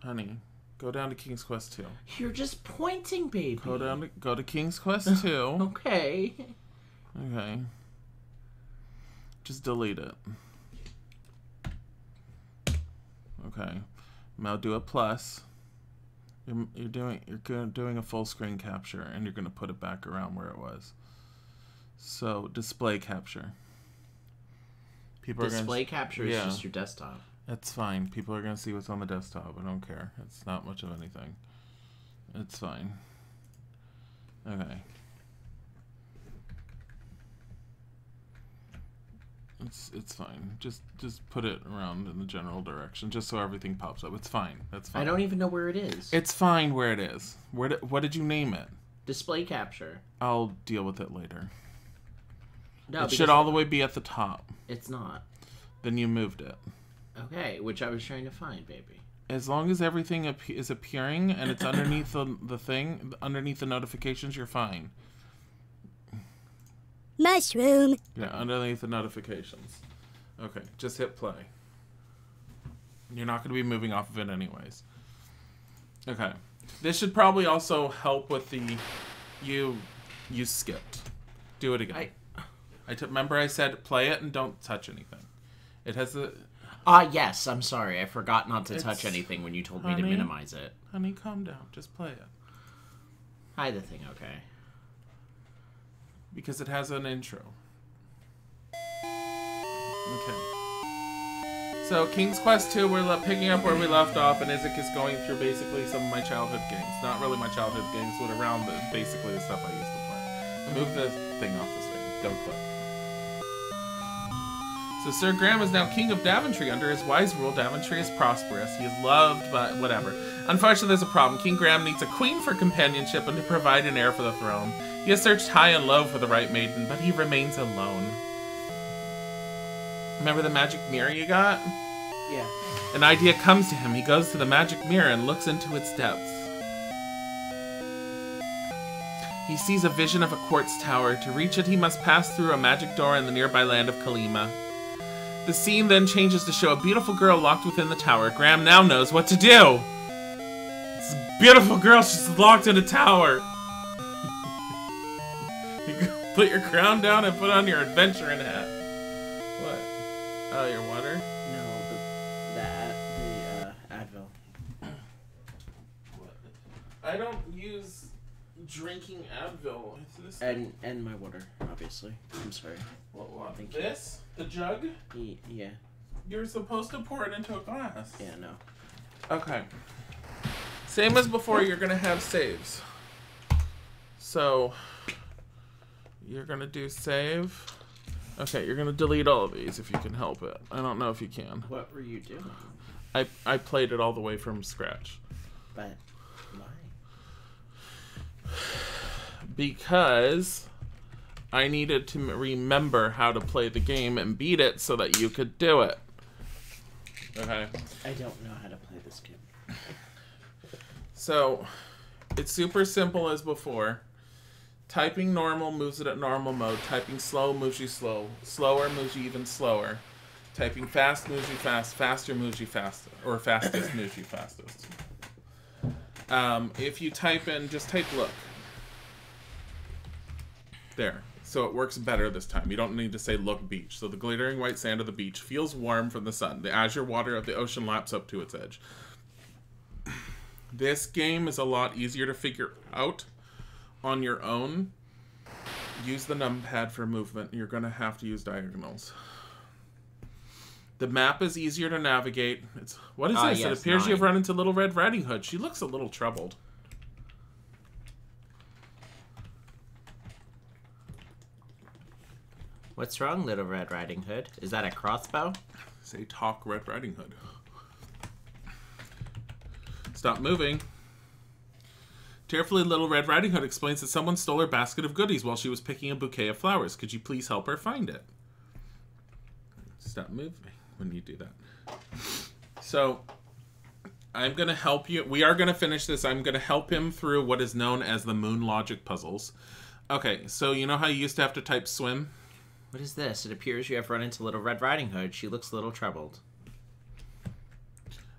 Honey, go down to King's Quest 2. You're just pointing, baby. Go to King's Quest 2. Okay. Okay. Just delete it. Okay. Now do a plus. You're doing a full screen capture, and you're gonna put it back around where it was. So display capture. Display capture is just your desktop. That's fine. People are gonna see what's on the desktop. I don't care. It's not much of anything. It's fine. Okay. It's fine. Just put it around in the general direction, just so everything pops up. It's fine. That's fine. I don't even know where it is. It's fine where it is. What did you name it? Display capture. I'll deal with it later. No, it should all the way be at the top. It's not. Then you moved it. Okay, which I was trying to find, baby. As long as everything is appearing and it's underneath the thing, underneath the notifications, you're fine. Mushroom. Yeah, underneath the notifications. Okay, just hit play. You're not going to be moving off of it anyways. Okay. This should probably also help with the... You skipped. Do it again. Remember I said play it and don't touch anything. It has the... yes, I'm sorry. I forgot not to touch anything when you told me to minimize it. Honey, calm down. Just play it. Hide the thing, okay. Because it has an intro. Okay. So, King's Quest 2, we're picking up where we left off, and Isaac is going through basically some of my childhood games. Not really my childhood games, but around basically the stuff I used to play. Move the thing off the screen. Don't click. So Sir Graham is now king of Daventry. Under his wise rule, Daventry is prosperous. He is loved, but whatever. Unfortunately, there's a problem. King Graham needs a queen for companionship and to provide an heir for the throne. He has searched high and low for the right maiden, but he remains alone. Remember the magic mirror you got? Yeah. An idea comes to him. He goes to the magic mirror and looks into its depths. He sees a vision of a quartz tower. To reach it, he must pass through a magic door in the nearby land of Kalima. The scene then changes to show a beautiful girl locked within the tower. Graham now knows what to do. This beautiful girl, she's locked in a tower. You put your crown down and put on your adventuring hat. What? Oh, your water? No, the Advil. What? I don't use drinking Advil. And my water, obviously. I'm sorry. What? Thank this? The jug? Yeah. You're supposed to pour it into a glass. Yeah, no. Okay. Same as before, you're going to have saves. So, you're going to do save. Okay, you're going to delete all of these if you can help it. I don't know if you can. What were you doing? I played it all the way from scratch. But why? Because I needed to remember how to play the game and beat it so that you could do it. Okay. I don't know how to play this game. So, it's super simple as before. Typing normal moves it at normal mode. Typing slow moves you slow. Slower moves you even slower. Typing fast moves you fast. Faster moves you faster. Or fastest moves you fastest. If you type in, just type look. There. So it works better this time. You don't need to say look beach. So the glittering white sand of the beach feels warm from the sun. The azure water of the ocean laps up to its edge. This game is a lot easier to figure out on your own. Use the numpad for movement. You're going to have to use diagonals. The map is easier to navigate. What is this? Yes, it appears you've run into Little Red Riding Hood. She looks a little troubled. What's wrong, Little Red Riding Hood? Is that a crossbow? Say talk, Red Riding Hood. Stop moving. Tearfully, Little Red Riding Hood explains that someone stole her basket of goodies while she was picking a bouquet of flowers. Could you please help her find it? Stop moving when you do that. So, I'm going to help you. We are going to finish this. I'm going to help him through what is known as the moon logic puzzles. Okay, so you know how you used to have to type swim? What is this? It appears you have run into Little Red Riding Hood. She looks a little troubled.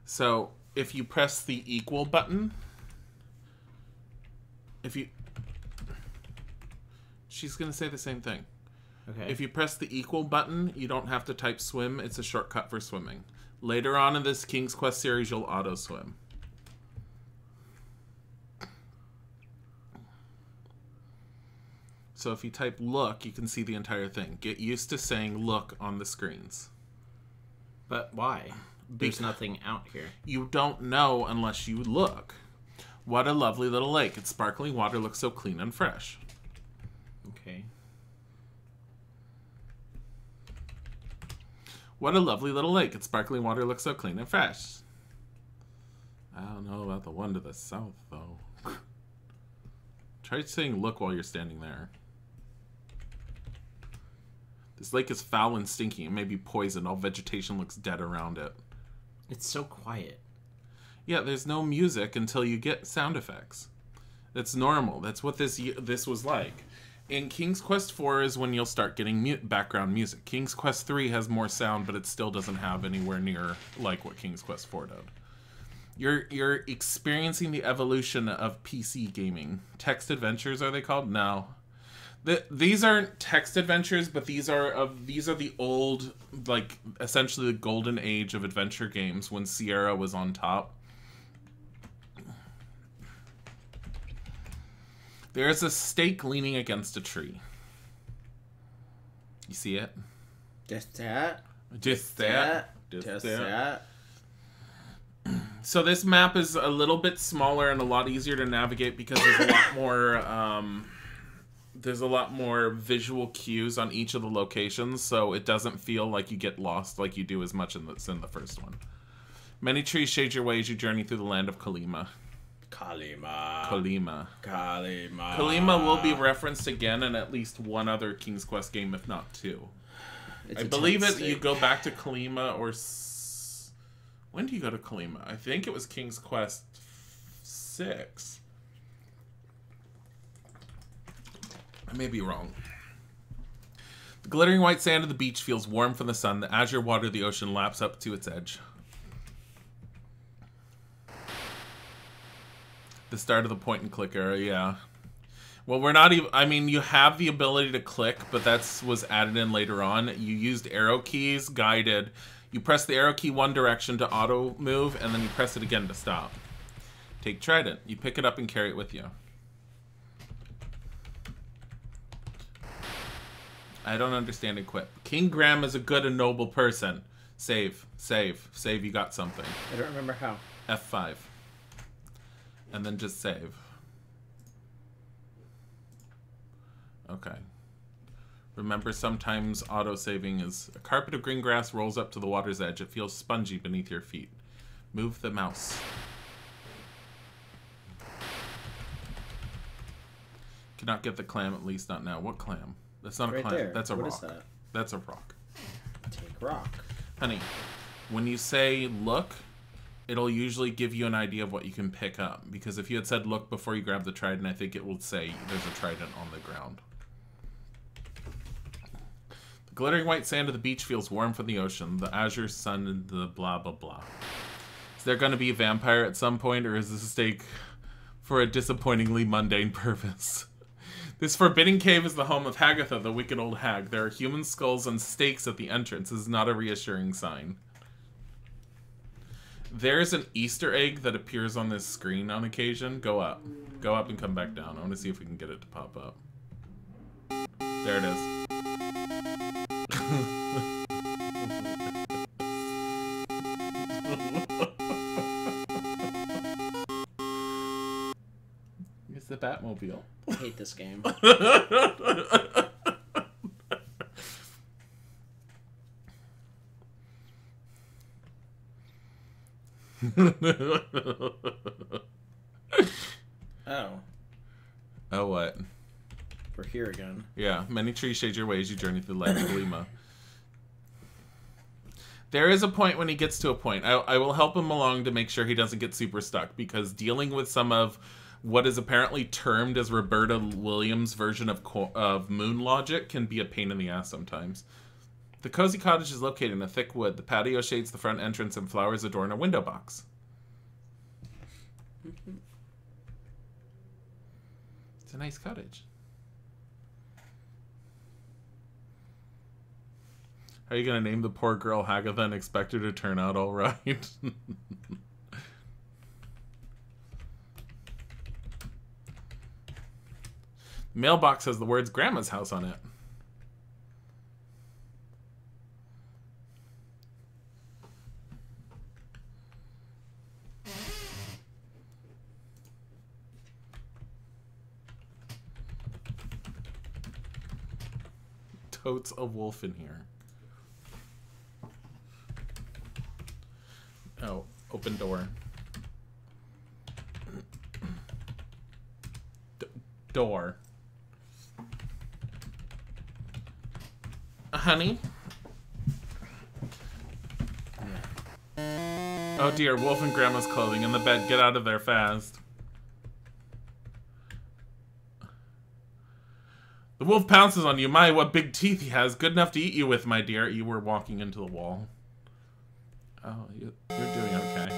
So, if you press the equal button, she's gonna say the same thing. Okay. If you press the equal button, you don't have to type swim. It's a shortcut for swimming. Later on in this King's Quest series, you'll auto swim. So if you type look, you can see the entire thing. Get used to saying look on the screens. But why? There's nothing out here. You don't know unless you look. What a lovely little lake. Its sparkling water looks so clean and fresh. Okay. What a lovely little lake. Its sparkling water looks so clean and fresh. I don't know about the one to the south, though. Try saying look while you're standing there. This lake is foul and stinky. It may be poisoned. All vegetation looks dead around it. It's so quiet. Yeah, there's no music until you get sound effects. That's normal. That's what this was like. In King's Quest 4 is when you'll start getting background music. King's Quest 3 has more sound, but it still doesn't have anywhere near like what King's Quest 4 did. You're experiencing the evolution of PC gaming. Text adventures are they called? No. These aren't text adventures, but these are the old, like, essentially the golden age of adventure games when Sierra was on top. There's a stake leaning against a tree. You see it? Just that. Just that. So this map is a little bit smaller and a lot easier to navigate because there's a lot more visual cues on each of the locations, so it doesn't feel like you get lost like you do as much in the first one. Many trees shade your way as you journey through the land of Kalima. Kalima will be referenced again in at least one other King's Quest game, if not two. I believe you go back to Kalima or... When do you go to Kalima? I think it was King's Quest 6. I may be wrong. The glittering white sand of the beach feels warm from the sun. The azure water of the ocean laps up to its edge. The start of the point and click era, yeah. Well, we're not even... I mean, you have the ability to click, but that was added in later on. You used arrow keys, guided. You press the arrow key one direction to auto move, and then you press it again to stop. Take Trident. You pick it up and carry it with you. I don't understand equip. King Graham is a good and noble person. Save. Save. Save, you got something. I don't remember how. F5. And then just save. Okay. Remember, sometimes auto-saving is... A carpet of green grass rolls up to the water's edge. It feels spongy beneath your feet. Move the mouse. Cannot get the clam, at least not now. What clam? That's not a clam. There. That's a rock. What is that? That's a rock. Take rock. Honey, when you say look, it'll usually give you an idea of what you can pick up. Because if you had said look before you grab the trident, I think it will say there's a trident on the ground. The glittering white sand of the beach feels warm from the ocean. The azure sun and the blah blah blah. Is there going to be a vampire at some point, or is this a stake for a disappointingly mundane purpose? This forbidden cave is the home of Hagatha, the wicked old hag. There are human skulls and stakes at the entrance. This is not a reassuring sign. There's an Easter egg that appears on this screen on occasion. Go up. Go up and come back down. I want to see if we can get it to pop up. There it is. It's the Batmobile. I hate this game. Oh. Oh, what? We're here again. Yeah, many trees shade your way as you journey through the land of Lima. There is a point when he gets to a point. I will help him along to make sure he doesn't get super stuck, because dealing with some of what is apparently termed as Roberta Williams' version of moon logic can be a pain in the ass sometimes. The cozy cottage is located in a thick wood. The patio shades the front entrance and flowers adorn a window box. It's a nice cottage. How are you going to name the poor girl Hagatha and expect her to turn out all right? Mailbox has the words Grandma's house on it. Totes a wolf in here. Oh, open door. Door. Honey? Oh dear, wolf in Grandma's clothing in the bed. Get out of there fast. The wolf pounces on you. My, what big teeth he has. Good enough to eat you with, my dear. You were walking into the wall. Oh, you're doing okay.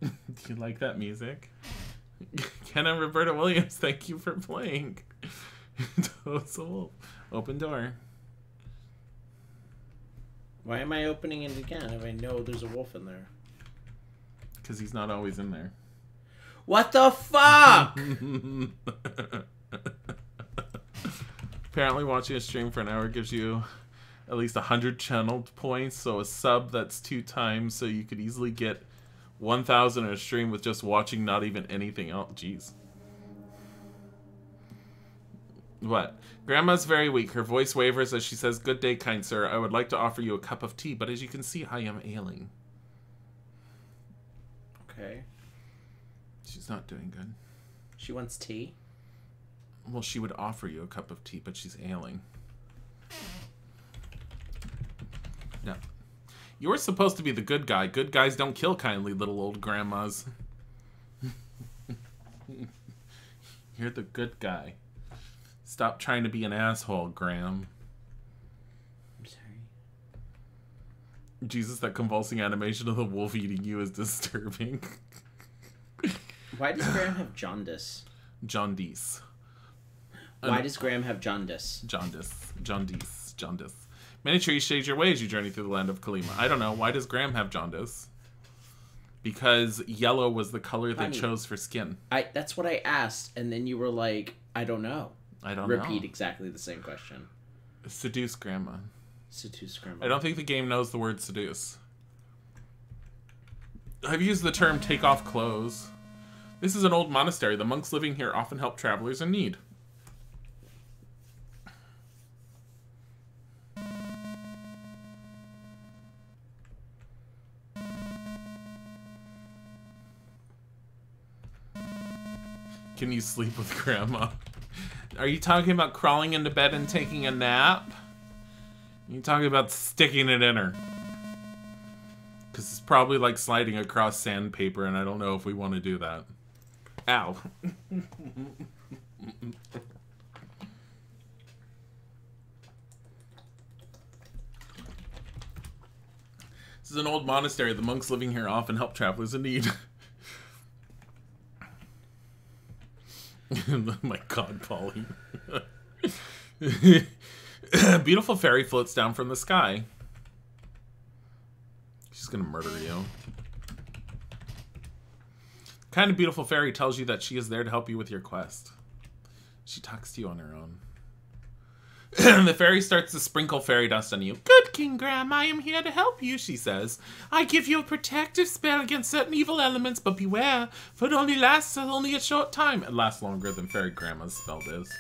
Do you like that music? Ken and Roberta Williams, thank you for playing. Totes a wolf. Open door. Why am I opening it again if I know there's a wolf in there? Because he's not always in there. What the fuck? Apparently watching a stream for an hour gives you at least 100 channeled points, so a sub that's 2 times, so you could easily get 1,000 in a stream with just watching not even anything else. Jeez. What? Grandma's very weak. Her voice wavers as she says, "Good day, kind sir. I would like to offer you a cup of tea, but as you can see, I am ailing." Okay. She's not doing good. She wants tea? Well, she would offer you a cup of tea, but she's ailing. No. You're supposed to be the good guy. Good guys don't kill kindly little old grandmas. You're the good guy. Stop trying to be an asshole, Graham. I'm sorry. Jesus, that convulsing animation of the wolf eating you is disturbing. Why does Graham have jaundice? Jaundice. Why does Graham have jaundice? Jaundice. Many trees shade your way as you journey through the land of Kalima. I don't know. Why does Graham have jaundice? Because yellow was the color they chose for skin. That's what I asked, and then you were like, I don't know. I don't know. Repeat exactly the same question. Seduce Grandma. Seduce Grandma. I don't think the game knows the word seduce. I've used the term take off clothes. This is an old monastery. The monks living here often help travelers in need. Can you sleep with Grandma? Are you talking about crawling into bed and taking a nap? Are you talking about sticking it in her? Because it's probably like sliding across sandpaper, and I don't know if we want to do that. Ow. This is an old monastery. The monks living here often help travelers in need. My God, Polly. Beautiful fairy floats down from the sky. She's gonna murder you. Kind of beautiful fairy tells you that she is there to help you with your quest. She talks to you on her own. The fairy starts to sprinkle fairy dust on you. Good King Graham, I am here to help you, she says. I give you a protective spell against certain evil elements, but beware, for it only lasts only a short time. It lasts longer than Fairy Grandma's spell does.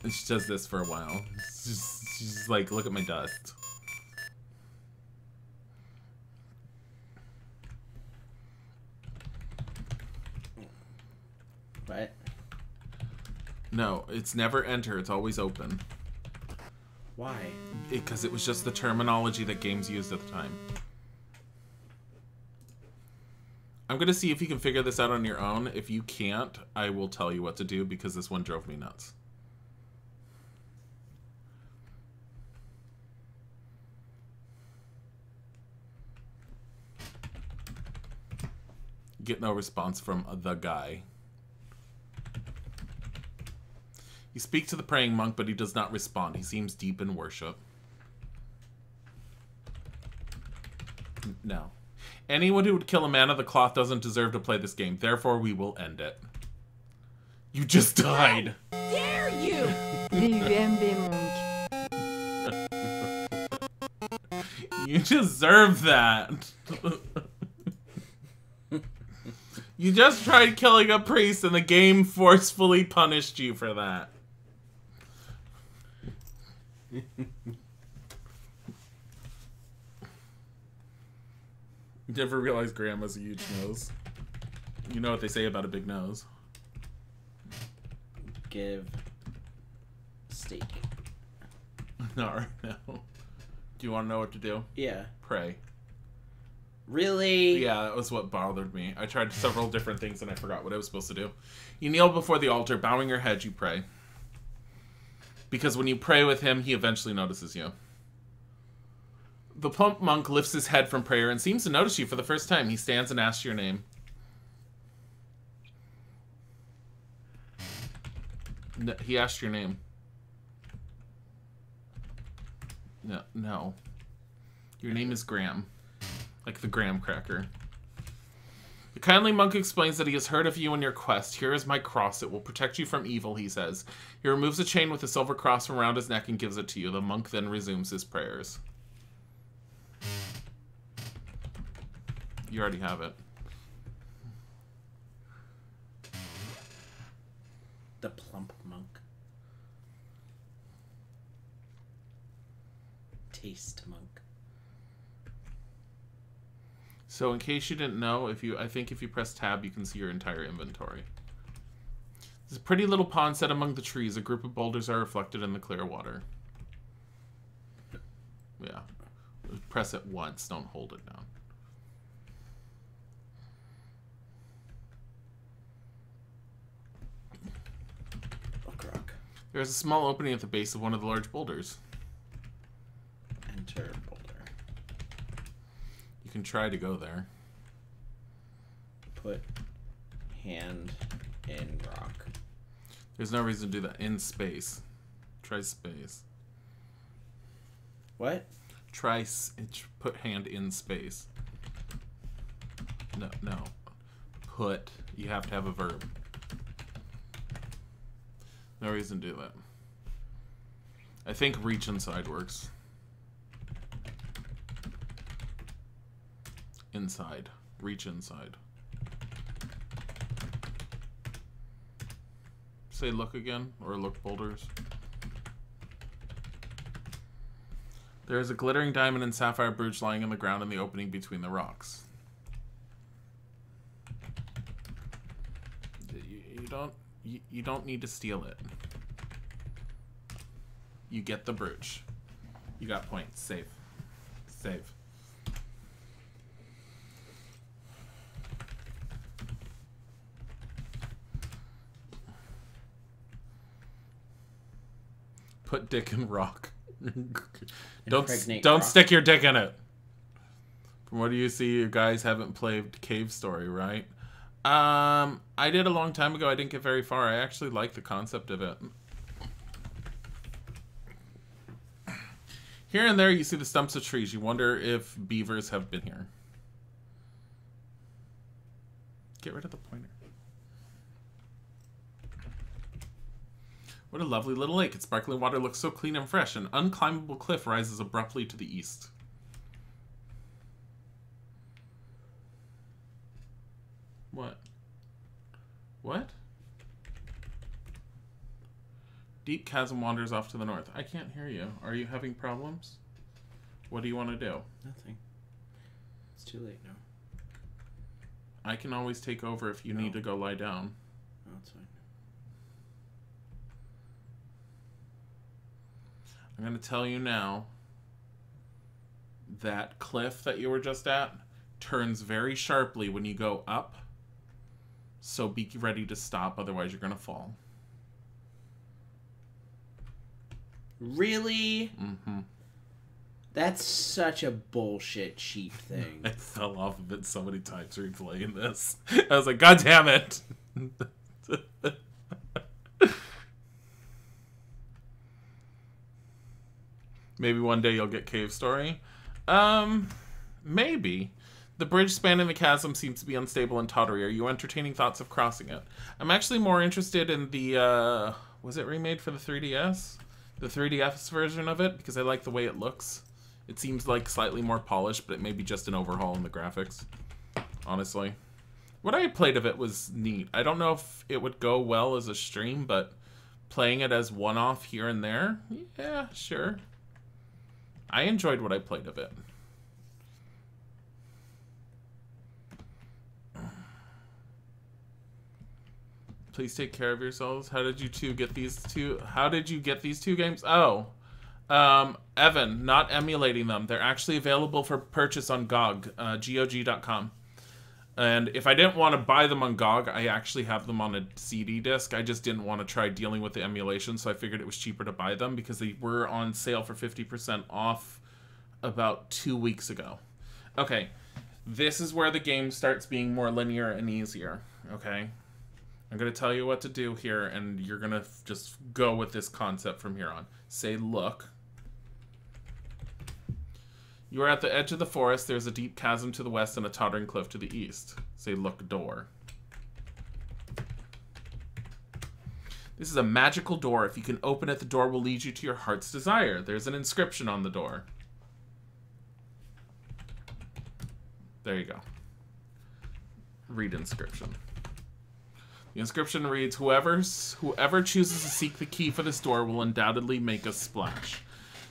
And she does this for a while. She's like, look at my dust. What? No, it's never enter, it's always open. Why? Because it was just the terminology that games used at the time. I'm gonna see if you can figure this out on your own. If you can't, I will tell you what to do because this one drove me nuts. Get no response from the guy. You speak to the praying monk, but he does not respond. He seems deep in worship. No. Anyone who would kill a man of the cloth doesn't deserve to play this game. Therefore, we will end it. You just died. How dare you! You deserve that. You just tried killing a priest and the game forcefully punished you for that. You never realize grandma's a huge nose. You know what they say about a big nose. Give steak. Not right now. Do you want to know what to do? Yeah. Pray. Really? Yeah, that was what bothered me. I tried several different things and I forgot what I was supposed to do. You kneel before the altar, bowing your head, you pray. Because when you pray with him, he eventually notices you. The plump monk lifts his head from prayer and seems to notice you for the first time. He stands and asks your name. No, he asked your name. No. Your name is Graham. Like the graham cracker. The kindly monk explains that he has heard of you and your quest. Here is my cross. It will protect you from evil, he says. He removes a chain with a silver cross from around his neck and gives it to you. The monk then resumes his prayers. You already have it. The plump monk. Taste monk. So in case you didn't know, I think if you press tab, you can see your entire inventory. There's a pretty little pond set among the trees. A group of boulders are reflected in the clear water. Yeah. Press it once, don't hold it down. Rock. There's a small opening at the base of one of the large boulders. Enter boulder. You can try to go there. Put hand in rock. There's no reason to do that. In space. Try space. What? Put hand in space. No. Put. You have to have a verb. No reason to do that. I think reach inside works. Inside. Reach inside. Say look again, or look boulders. There is a glittering diamond and sapphire brooch lying on the ground in the opening between the rocks. You don't need to steal it. You get the brooch. You got points. Save. Save. Put dick in rock. Don't rock. stick your dick in it. From what do you see, you guys haven't played Cave Story, right? I did a long time ago. I didn't get very far. I actually like the concept of it. Here and there you see the stumps of trees. You wonder if beavers have been here. Get rid of the pointer. What a lovely little lake. Its sparkling water looks so clean and fresh. An unclimbable cliff rises abruptly to the east. What? What? Deep chasm wanders off to the north. I can't hear you. Are you having problems? What do you want to do? Nothing. It's too late now. I can always take over if you need to go lie down. No, it's fine. I'm going to tell you now that cliff that you were just at turns very sharply when you go up. So be ready to stop, otherwise you're going to fall. Really? Mm-hmm. That's such a bullshit sheep thing. I fell off of it so many times replaying this. I was like, God damn it! Maybe one day you'll get Cave Story. Maybe. The bridge spanning the chasm seems to be unstable and tottery. Are you entertaining thoughts of crossing it? I'm actually more interested in the, was it remade for the 3DS? The 3DS version of it, because I like the way it looks. It seems like slightly more polished, but it may be just an overhaul in the graphics. Honestly. What I played of it was neat. I don't know if it would go well as a stream, but playing it as one-off here and there, yeah, sure. I enjoyed what I played of it. Please take care of yourselves. How did you two get these two? How did you get these two games? Oh, Evan, not emulating them. They're actually available for purchase on GOG, GOG.com. And if I didn't want to buy them on GOG, I actually have them on a CD disc. I just didn't want to try dealing with the emulation, so I figured it was cheaper to buy them because they were on sale for 50% off about 2 weeks ago. Okay, this is where the game starts being more linear and easier, okay? I'm going to tell you what to do here, and you're going to just go with this concept from here on. Say, look. You are at the edge of the forest. There's a deep chasm to the west and a tottering cliff to the east. Say, look, door. This is a magical door. If you can open it, the door will lead you to your heart's desire. There's an inscription on the door. There you go. Read inscription. The inscription reads, whoever chooses to seek the key for this door will undoubtedly make a splash.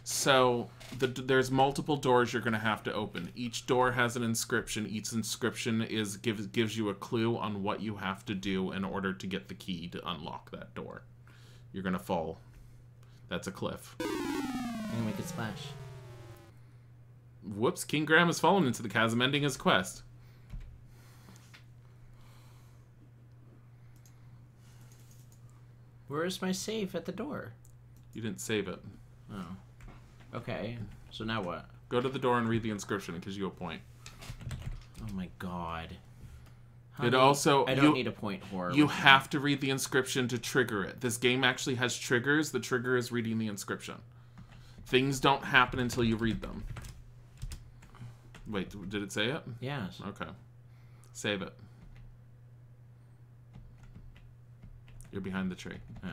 So there's multiple doors you're going to have to open. Each door has an inscription. Each inscription gives you a clue on what you have to do in order to get the key to unlock that door. You're going to fall. That's a cliff. And make a splash. Whoops, King Graham has fallen into the chasm, ending his quest. Where's my save at the door? You didn't save it. Oh. Okay. So now what? Go to the door and read the inscription. It gives you a point. Oh my god. I don't need a point horror. You have to read the inscription to trigger it. This game actually has triggers. The trigger is reading the inscription. Things don't happen until you read them. Wait, did it say it? Yes. Okay. Save it. You're behind the tree. Yeah.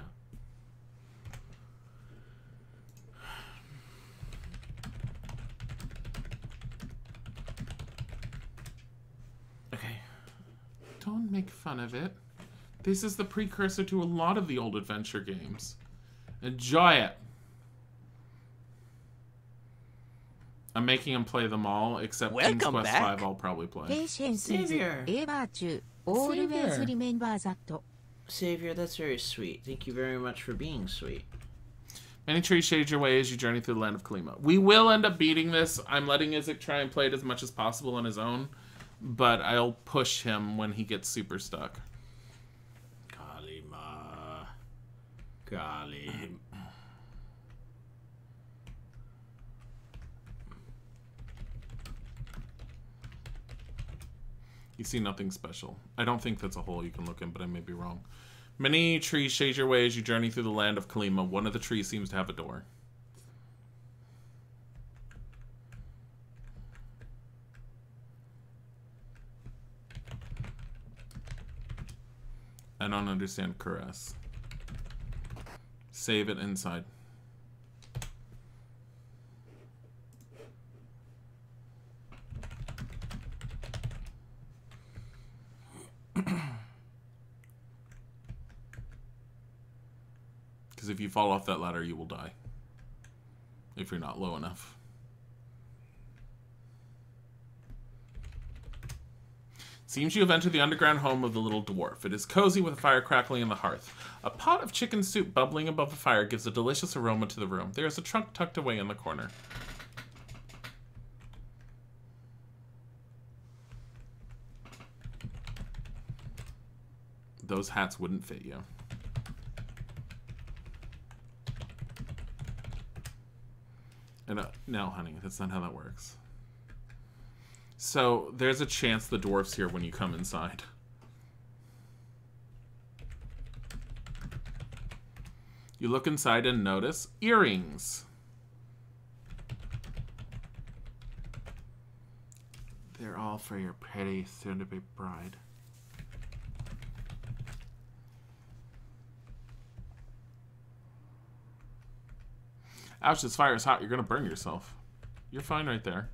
Okay. Don't make fun of it. This is the precursor to a lot of the old adventure games. Enjoy it. I'm making him play them all, except King's Quest V I'll probably play. Savior. Savior, that's very sweet. Thank you very much for being sweet. Many trees shade your way as you journey through the land of Kalima. We will end up beating this. I'm letting Isaac try and play it as much as possible on his own, but I'll push him when he gets super stuck. Kalima. Kalim. You see nothing special. I don't think that's a hole you can look in, but I may be wrong. Many trees shade your way as you journey through the land of Kalima. One of the trees seems to have a door. I don't understand caress. Save it inside. Because if you fall off that ladder, you will die. If you're not low enough. Seems you have entered the underground home of the little dwarf. It is cozy with a fire crackling in the hearth. A pot of chicken soup bubbling above the fire gives a delicious aroma to the room. There is a trunk tucked away in the corner. Those hats wouldn't fit you. And, no, honey, that's not how that works. So, there's a chance the dwarf's here when you come inside. You look inside and notice earrings. They're all for your pretty soon-to-be bride. Ouch, this fire is hot. You're going to burn yourself. You're fine right there.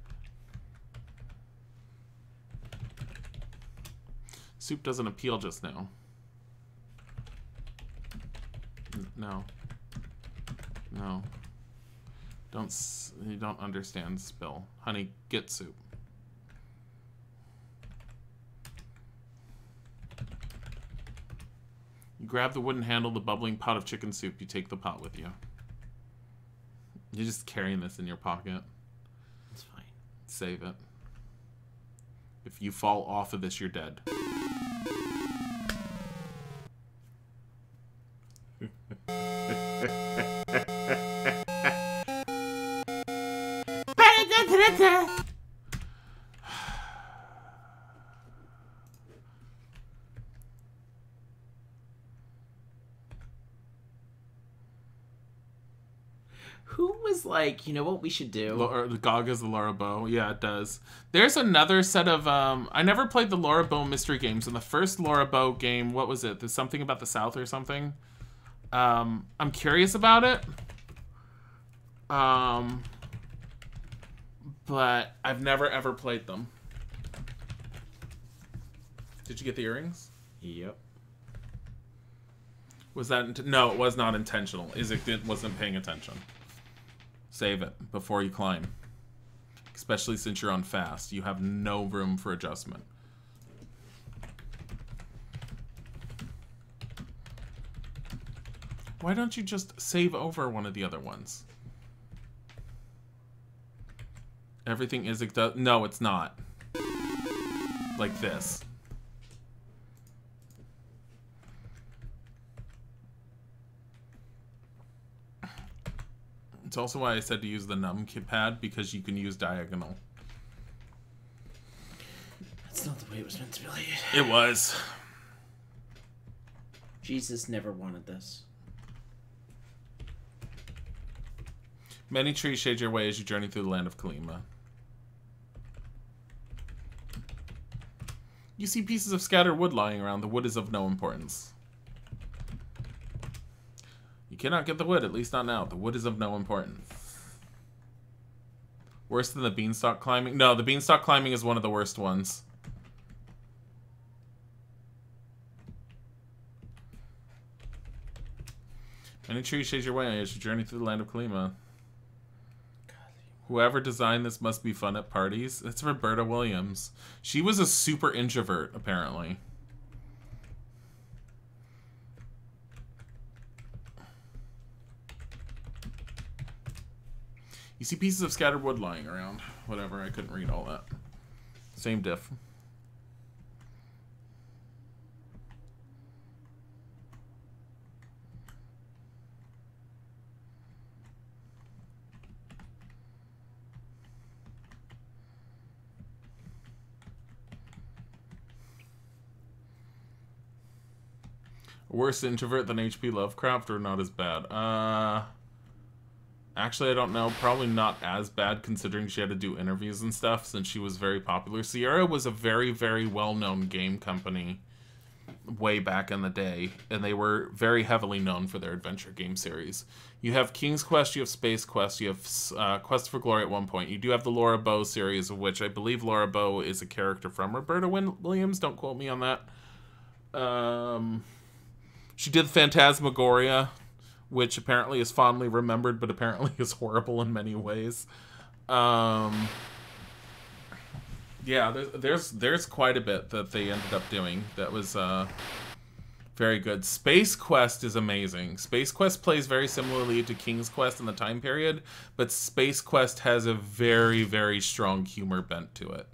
Soup doesn't appeal just now. No. No. You don't understand, Spill. Honey, get soup. You grab the wooden handle, the bubbling pot of chicken soup. You take the pot with you. You're just carrying this in your pocket. It's fine. Save it. If you fall off of this, you're dead. Who was like, you know what we should do? Gaga's the Laura Bow. Yeah, it does. There's another set of... I never played the Laura Bow mystery games. In the first Laura Bow game, what was it? There's something about the South or something. I'm curious about it. But I've never, ever played them. Did you get the earrings? Yep. Was that... No, it was not intentional. It wasn't paying attention. Save it before you climb. Especially since you're on fast. You have no room for adjustment. Why don't you just save over one of the other ones? Everything Isaac does... No, it's not. Like this. It's also why I said to use the numpad, because you can use diagonal. That's not the way it was meant to be played. It was. Jesus never wanted this. Many trees shade your way as you journey through the land of Kalima. You see pieces of scattered wood lying around. The wood is of no importance. You cannot get the wood, at least not now. The wood is of no importance. Worse than the beanstalk climbing? No, the beanstalk climbing is one of the worst ones. Many trees shade your way as you journey through the land of Kalima. Whoever designed this must be fun at parties. It's Roberta Williams. She was a super introvert, apparently. You see pieces of scattered wood lying around. Whatever, I couldn't read all that. Same diff. Worse introvert than H.P. Lovecraft, or not as bad? Actually, I don't know. Probably not as bad, considering she had to do interviews and stuff, since she was very popular. Sierra was a very, very well-known game company way back in the day, and they were very heavily known for their adventure game series. You have King's Quest, you have Space Quest, you have Quest for Glory at one point. You do have the Laura Bow series, of which I believe Laura Bow is a character from Roberta Williams. Don't quote me on that. She did Phantasmagoria, which apparently is fondly remembered, but apparently is horrible in many ways. Yeah, there's quite a bit that they ended up doing that was very good. Space Quest is amazing. Space Quest plays very similarly to King's Quest in the time period, but Space Quest has a very, very strong humor bent to it.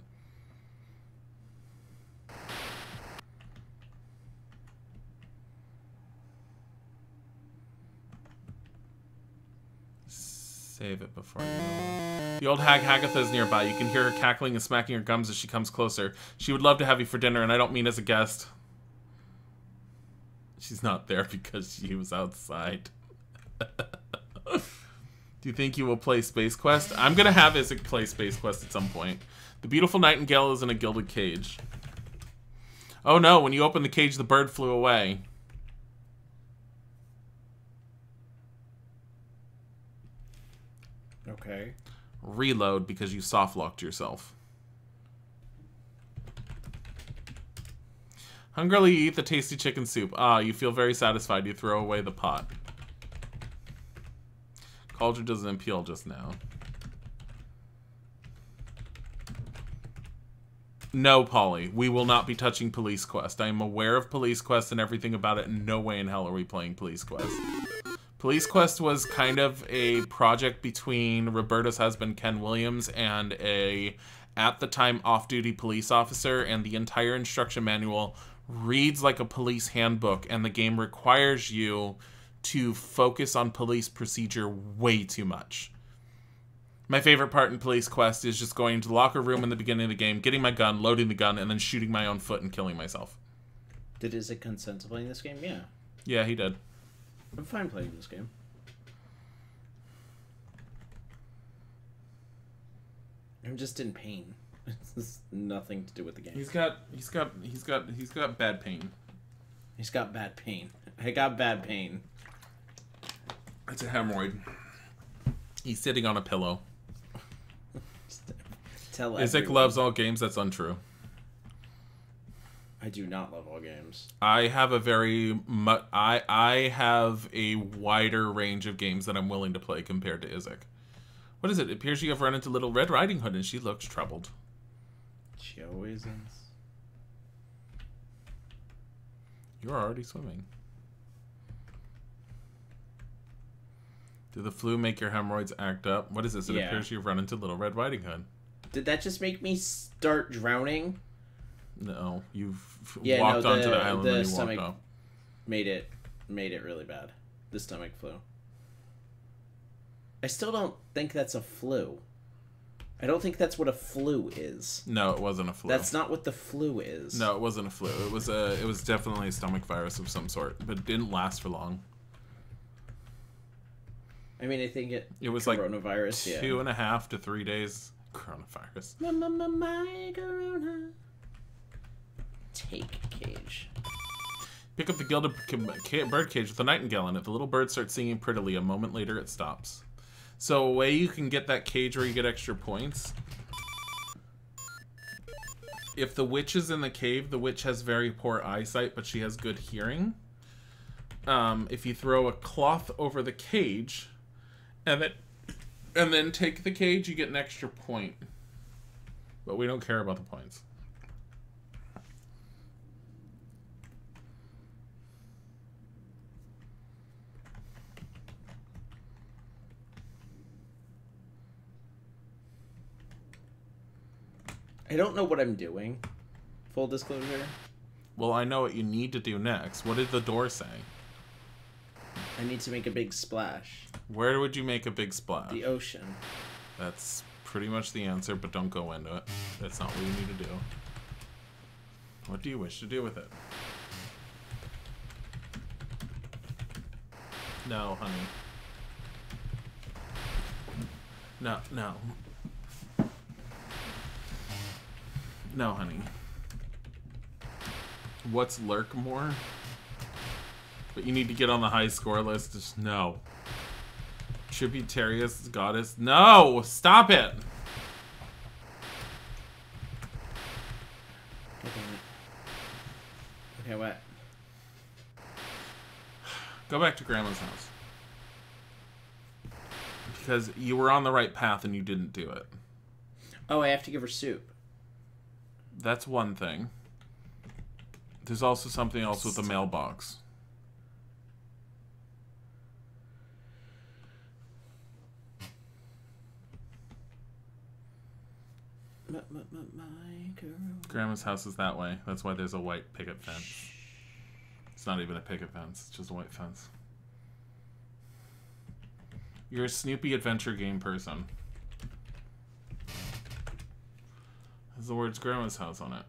Save it before you know it. The old hag Hagatha is nearby. You can hear her cackling and smacking her gums as she comes closer. She would love to have you for dinner, and I don't mean as a guest. She's not there because she was outside. Do you think you will play Space Quest? I'm going to have Isaac play Space Quest at some point. The beautiful nightingale is in a gilded cage. Oh no, when you opened the cage, the bird flew away. Okay. Reload because you soft-locked yourself. Hungrily you eat the tasty chicken soup. Ah, you feel very satisfied. You throw away the pot. Cauldron doesn't impale just now. No, Polly. We will not be touching Police Quest. I am aware of Police Quest and everything about it. No way in hell are we playing Police Quest. Police Quest was kind of a project between Roberta's husband, Ken Williams, and a, at the time, off-duty police officer, and the entire instruction manual reads like a police handbook, and the game requires you to focus on police procedure way too much. My favorite part in Police Quest is just going to the locker room in the beginning of the game, getting my gun, loading the gun, and then shooting my own foot and killing myself. Did Isaac consent to playing this game? Yeah. Yeah, he did. I'm fine playing this game. I'm just in pain. It's nothing to do with the game. He's got bad pain. He's got bad pain. I got bad pain. It's a hemorrhoid. He's sitting on a pillow. Tell Isaac everyone. loves all games. That's untrue. I do not love all games. I have I have a wider range of games that I'm willing to play compared to Isaac. What is it? It appears you have run into Little Red Riding Hood and she looks troubled. She always is. You're already swimming. Did the flu make your hemorrhoids act up? What is this? It appears you've run into Little Red Riding Hood. Did that just make me start drowning? No, you've walked onto the island and you walked off. Made it really bad. The stomach flu. I still don't think that's a flu. I don't think that's what a flu is. No, it wasn't a flu. That's not what the flu is. No, it wasn't a flu. It was definitely a stomach virus of some sort, but it didn't last for long. I mean, I think it was coronavirus, like 2.5 to 3 days. Coronavirus. My corona. Take cage. Pick up the gilded bird cage with a nightingale in it. The little bird starts singing prettily. A moment later, it stops. So a way you can get that cage where you get extra points. If the witch is in the cave, the witch has very poor eyesight, but she has good hearing. If you throw a cloth over the cage, and then take the cage, you get an extra point. But we don't care about the points. I don't know what I'm doing. Full disclosure. Well, I know what you need to do next. What did the door say? I need to make a big splash. Where would you make a big splash? The ocean. That's pretty much the answer, but don't go into it. That's not what you need to do. What do you wish to do with it? No, honey. No, no. No, honey. What's lurk more? But you need to get on the high score list. Just no. Tributarius goddess. No! Stop it! Okay, what? Go back to Grandma's house. Because you were on the right path and you didn't do it. Oh, I have to give her soup. That's one thing. There's also something else with the mailbox. Grandma's house is that way. That's why there's a white picket fence. It's not even a picket fence. It's just a white fence. You're a Snoopy adventure game person. Has the words Grandma's house on it.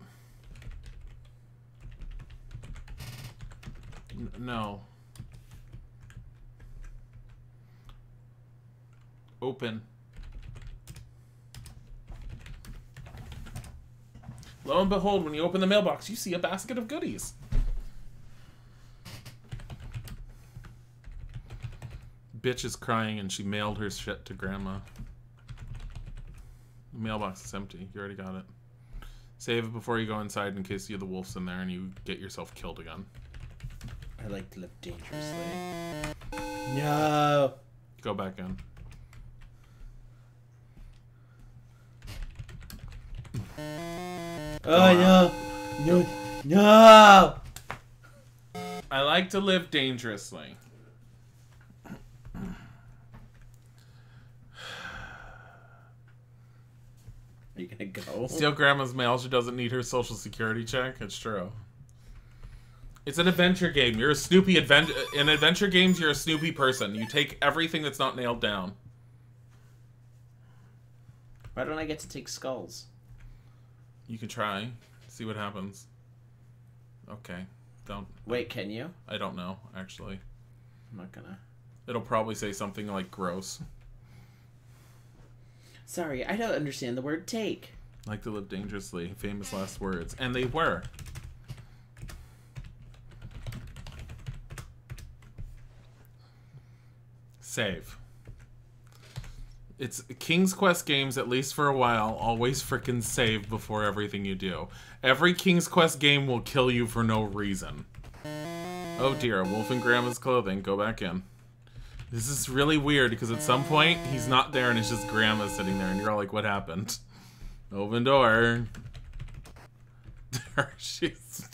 No. Open. Lo and behold, when you open the mailbox, you see a basket of goodies. Bitch is crying and she mailed her shit to Grandma. The mailbox is empty. You already got it. Save it before you go inside in case the wolf's in there and you get yourself killed again. I like to live dangerously. No. Go back in. Oh, no. No. No. I like to live dangerously. Are you gonna go? Steal Grandma's mail. She doesn't need her social security check. It's true. It's an adventure game. You're a Snoopy adventure. In adventure games, you're a Snoopy person. You take everything that's not nailed down. Why don't I get to take skulls? You can try. See what happens. Okay. Don't. Wait, can you? I don't know, actually. I'm not gonna. It'll probably say something like gross. Sorry, I don't understand the word take. Like to live dangerously. Famous last words. And they were. Save. It's King's Quest games, at least for a while, always frickin' save before everything you do. Every King's Quest game will kill you for no reason. Oh dear, a wolf in Grandma's clothing. Go back in. This is really weird because at some point he's not there and it's just Grandma sitting there and you're all like, what happened? Open door. she's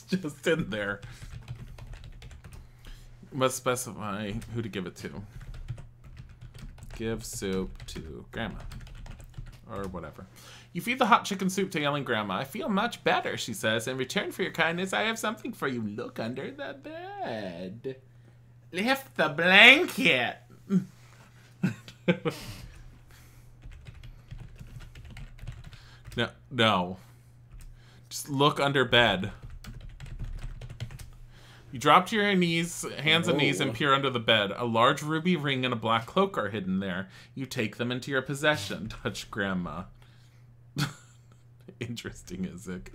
just in there. Must specify who to give it to. Give soup to Grandma. Or whatever. You feed the hot chicken soup to yelling Grandma. I feel much better, she says. In return for your kindness, I have something for you. Look under the bed. Lift the blanket. No. Just look under bed. You drop to your knees, hands and knees, and peer under the bed. A large ruby ring and a black cloak are hidden there. You take them into your possession. Touch Grandma. Interesting, is it?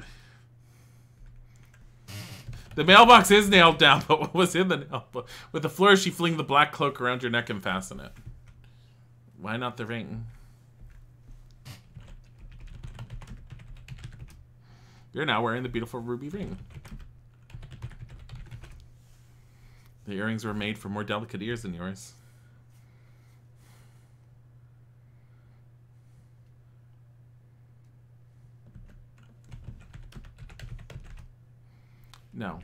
The mailbox is nailed down, but what was in the nailbox? With a flourish, you fling the black cloak around your neck and fasten it. Why not the ring? You're now wearing the beautiful ruby ring. The earrings were made for more delicate ears than yours. No.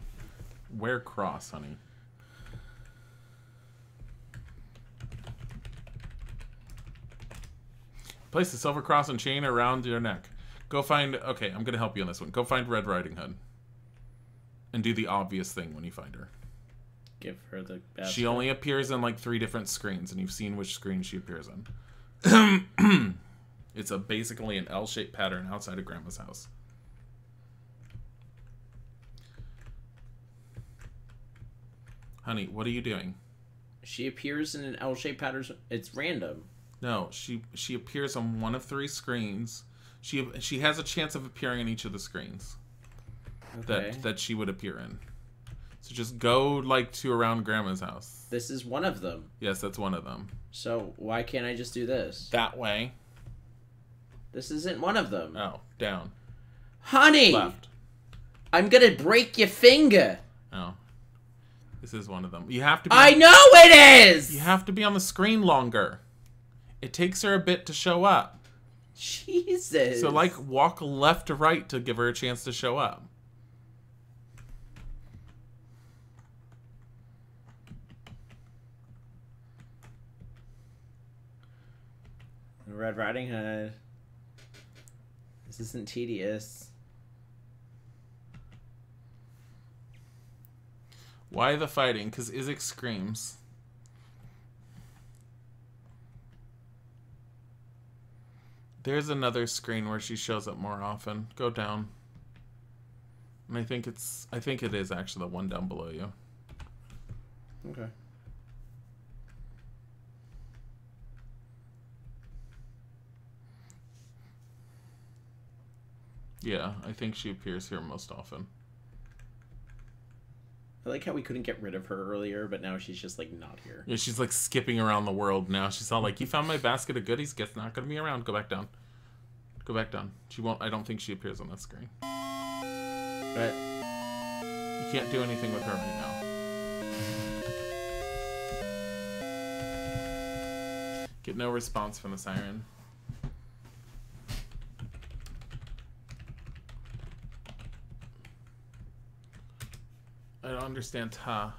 Wear cross, honey. Place the silver cross and chain around your neck. Go find... Okay, I'm going to help you on this one. Go find Red Riding Hood. And do the obvious thing when you find her. Give her the basket. She only appears in like 3 different screens, and you've seen which screen she appears in. It's basically an L-shaped pattern outside of Grandma's house. Honey, what are you doing? She appears in an L-shaped pattern. It's random. No, she appears on one of 3 screens. She has a chance of appearing in each of the screens. Okay. That she would appear in. So just go like to around Grandma's house. This is one of them. Yes, that's one of them. So why can't I just do this? That way. This isn't one of them. Oh, down. Honey! Left. I'm gonna break your finger. Oh. This is one of them. You have to be I know it is! You have to be on the screen longer. It takes her a bit to show up. Jesus. So like walk left to right to give her a chance to show up. Red Riding Hood. This isn't tedious. Why the fighting? Because Isaac screams. There's another screen where she shows up more often. Go down. And I think it is actually the one down below you. Okay. Yeah, I think she appears here most often. I like how we couldn't get rid of her earlier, but now she's just, like, not here. Yeah, she's, like, skipping around the world now. She's all like, you found my basket of goodies? Guess not gonna be around. Go back down. Go back down. She won't... I don't think she appears on that screen. But... you can't do anything with her right now. Get no response from the siren. I don't understand, huh?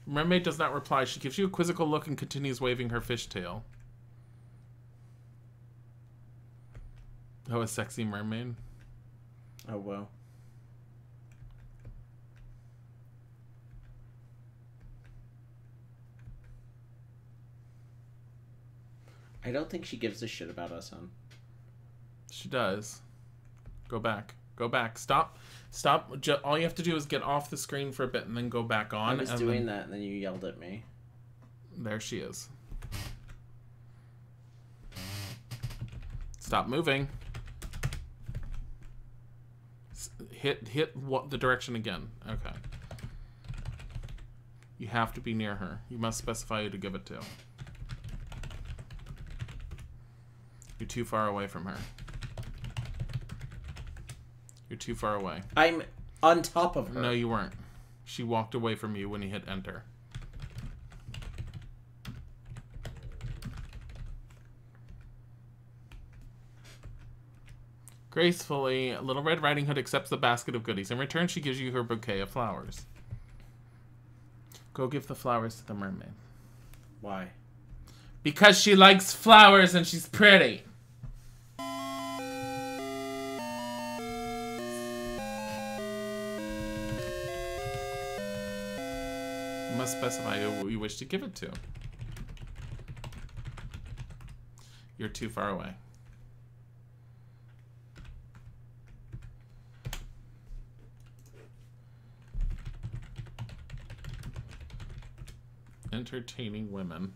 Mermaid does not reply. She gives you a quizzical look and continues waving her fishtail. Oh, a sexy mermaid. Oh, wow. I don't think she gives a shit about us, hon. She does. Go back. Go back. Stop. Stop. All you have to do is get off the screen for a bit and then go back on. I was doing that and then you yelled at me. There she is. Stop moving. Hit what the direction again. Okay. You have to be near her. You must specify who to give it to. You're too far away from her. You're too far away. I'm on top of her. No, you weren't. She walked away from you when you hit enter. Gracefully, Little Red Riding Hood accepts the basket of goodies. In return, she gives you her bouquet of flowers. Go give the flowers to the mermaid. Why? Because she likes flowers and she's pretty. You must specify who you wish to give it to. You're too far away. Entertaining women.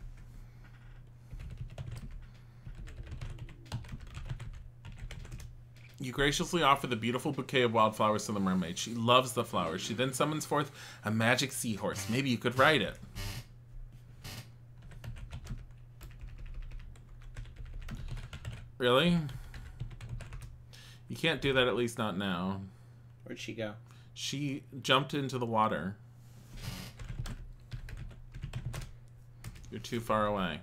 You graciously offer the beautiful bouquet of wildflowers to the mermaid. She loves the flowers. She then summons forth a magic seahorse. Maybe you could ride it. Really? You can't do that, at least not now. Where'd she go? She jumped into the water. You're too far away.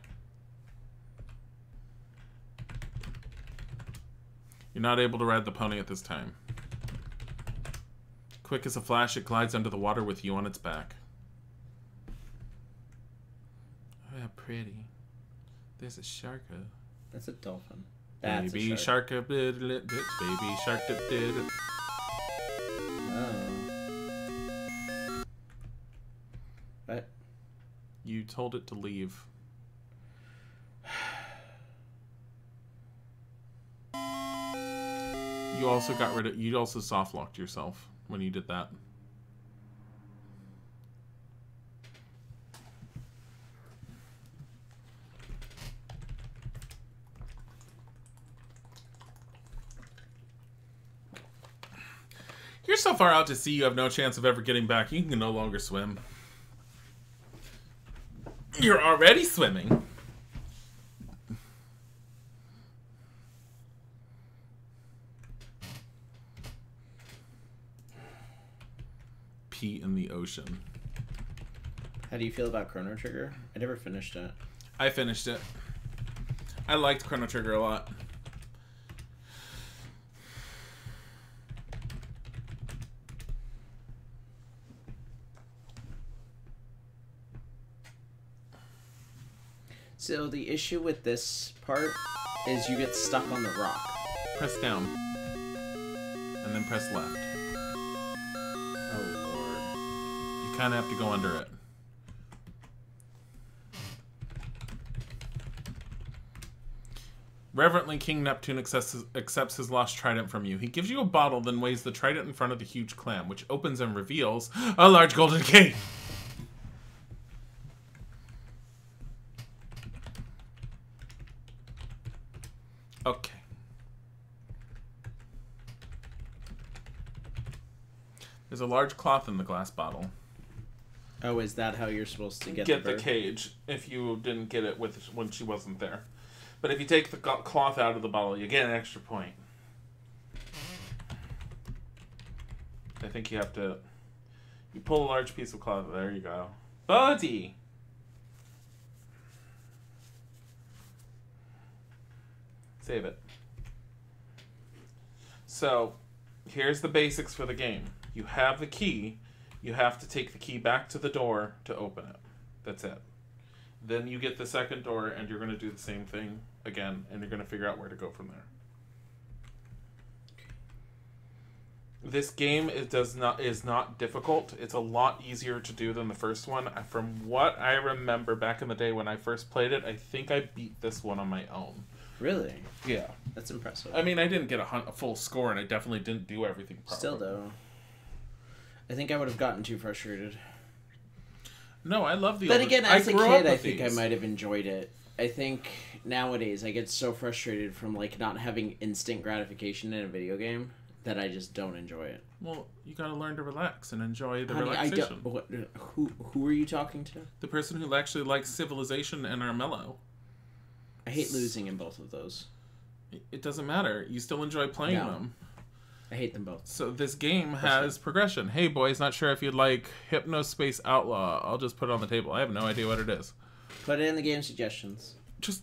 You're not able to ride the pony at this time. Quick as a flash, it glides under the water with you on its back. Oh, how pretty. There's a shark. That's a dolphin. That's baby a shark. baby shark did. Oh. What? You told it to leave. You also got rid of... You also soft-locked yourself when you did that. You're so far out to sea you have no chance of ever getting back. You can no longer swim. You're already swimming. Pee in the ocean. How do you feel about Chrono Trigger? I never finished it. I finished it. I liked Chrono Trigger a lot. So the issue with this part is you get stuck on the rock. Press down. And then press left. Oh, Lord. You kind of have to go under it. Reverently, King Neptune accepts his lost trident from you. He gives you a bottle, then weighs the trident in front of the huge clam, which opens and reveals a large golden key. Okay. There's a large cloth in the glass bottle. Oh, is that how you're supposed to get the cage if you didn't get it when she wasn't there? But if you take the cloth out of the bottle, you get an extra point. I think you have to... You pull a large piece of cloth. There you go. Buddy! Save it. So, here's the basics for the game. You have the key. You have to take the key back to the door to open it. That's it. Then you get the second door, and you're going to do the same thing again, and you're going to figure out where to go from there. This game is not difficult. It's a lot easier to do than the first one. From what I remember back in the day when I first played it, I think I beat this one on my own. Really? Yeah. That's impressive. I mean, I didn't get a full score, and I definitely didn't do everything properly. Still, though. I think I would have gotten too frustrated. No, I love the. But again, as a kid, I think these. I might have enjoyed it. I think nowadays I get so frustrated from not having instant gratification in a video game that I just don't enjoy it. Well, you gotta learn to relax and enjoy the relaxation. Who are you talking to? The person who actually likes Civilization and Armello. I hate losing in both of those. It doesn't matter. You still enjoy playing them. I hate them both. So this game has progression. Hey boys, not sure if you'd like Hypnospace Outlaw. I'll just put it on the table. I have no idea what it is. Put it in the game suggestions. Just...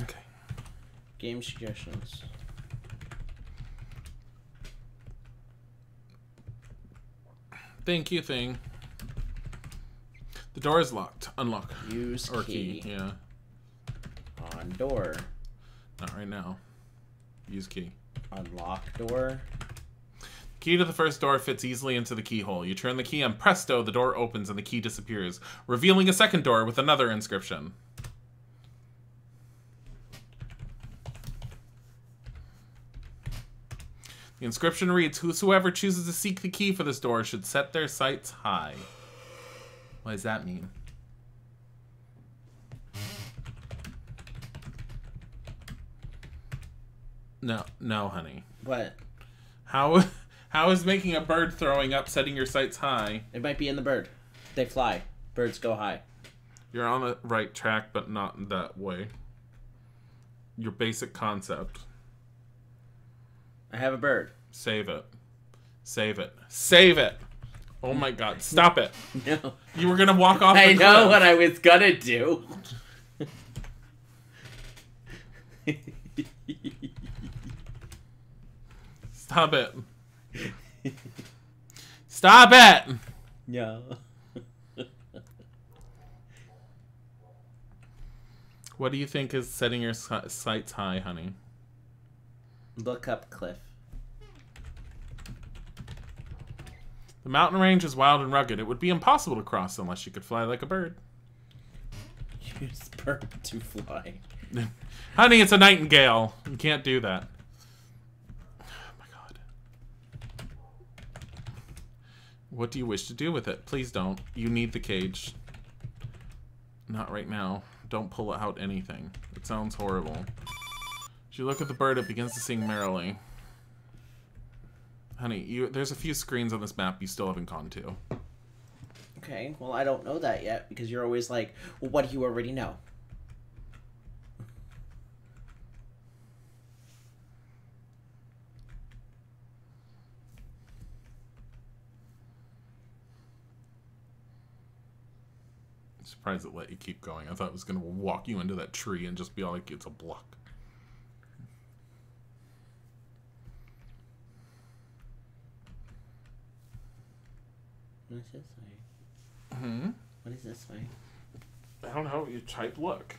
Okay. Game suggestions. Thank you, thing. The door is locked. Unlock. Use or key. Yeah. On door. Not right now. Use key. Unlock door. Key to the first door fits easily into the keyhole. You turn the key and presto, the door opens and the key disappears, revealing a second door with another inscription. The inscription reads, "Whosoever chooses to seek the key for this door should set their sights high." What does that mean? No, honey. What? How is making a bird throwing up setting your sights high? It might be in the bird. They fly. Birds go high. You're on the right track, but not in that way. Your basic concept. I have a bird. Save it. Save it. Save it! Oh my god, stop it! No. You were gonna walk off the cliff. I know what I was gonna do. Stop it. Stop it! No. What do you think is setting your sights high, honey? Look up cliff. The mountain range is wild and rugged. It would be impossible to cross unless you could fly like a bird. Use bird to fly. Honey, it's a nightingale. You can't do that. Oh my god. What do you wish to do with it? Please don't. You need the cage. Not right now. Don't pull out anything. It sounds horrible. As you look at the bird, it begins to sing merrily. Honey, there's a few screens on this map you still haven't gone to. Okay, well, I don't know that yet, because you're always like, well, what do you already know? I'm surprised it let you keep going. I thought it was going to walk you into that tree and just be all like, it's a block. What is this way? Hmm? What is this way? I don't know. You type look.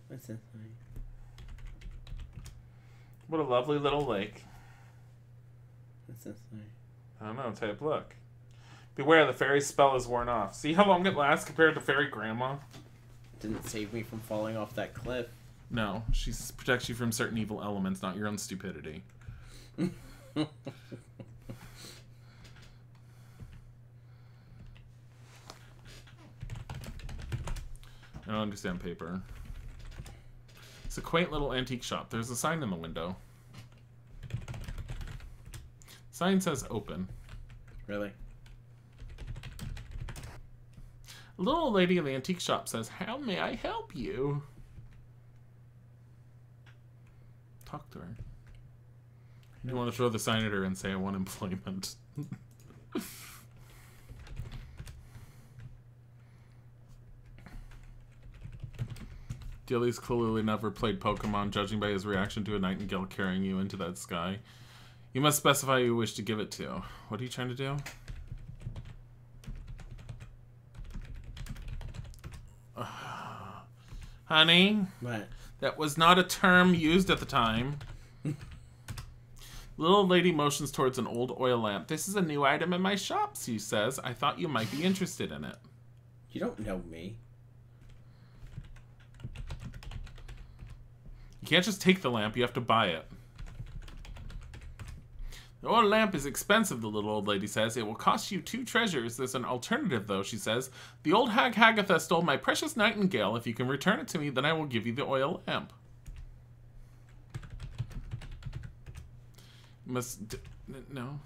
What's this way? What a lovely little lake. What's this way? I don't know. Type look. Beware, the fairy's spell is worn off. See how long it lasts compared to fairy grandma? Didn't save me from falling off that cliff. No, she protects you from certain evil elements, not your own stupidity. I don't understand paper. It's a quaint little antique shop. There's a sign in the window. Sign says open. Really? A little old lady in the antique shop says, "How may I help you?" Talk to her. You want to throw the sign at her and say, "I want employment." Dilly's clearly never played Pokemon, judging by his reaction to a nightingale carrying you into that sky. You must specify who you wish to give it to. What are you trying to do? Honey? What? That was not a term used at the time. Little lady motions towards an old oil lamp. "This is a new item in my shop," she says. "I thought you might be interested in it." You don't know me. You can't just take the lamp, you have to buy it. "The oil lamp is expensive," the little old lady says. "It will cost you 2 treasures. There's an alternative, though," she says. "The old hag Hagatha stole my precious nightingale. If you can return it to me, then I will give you the oil lamp." No.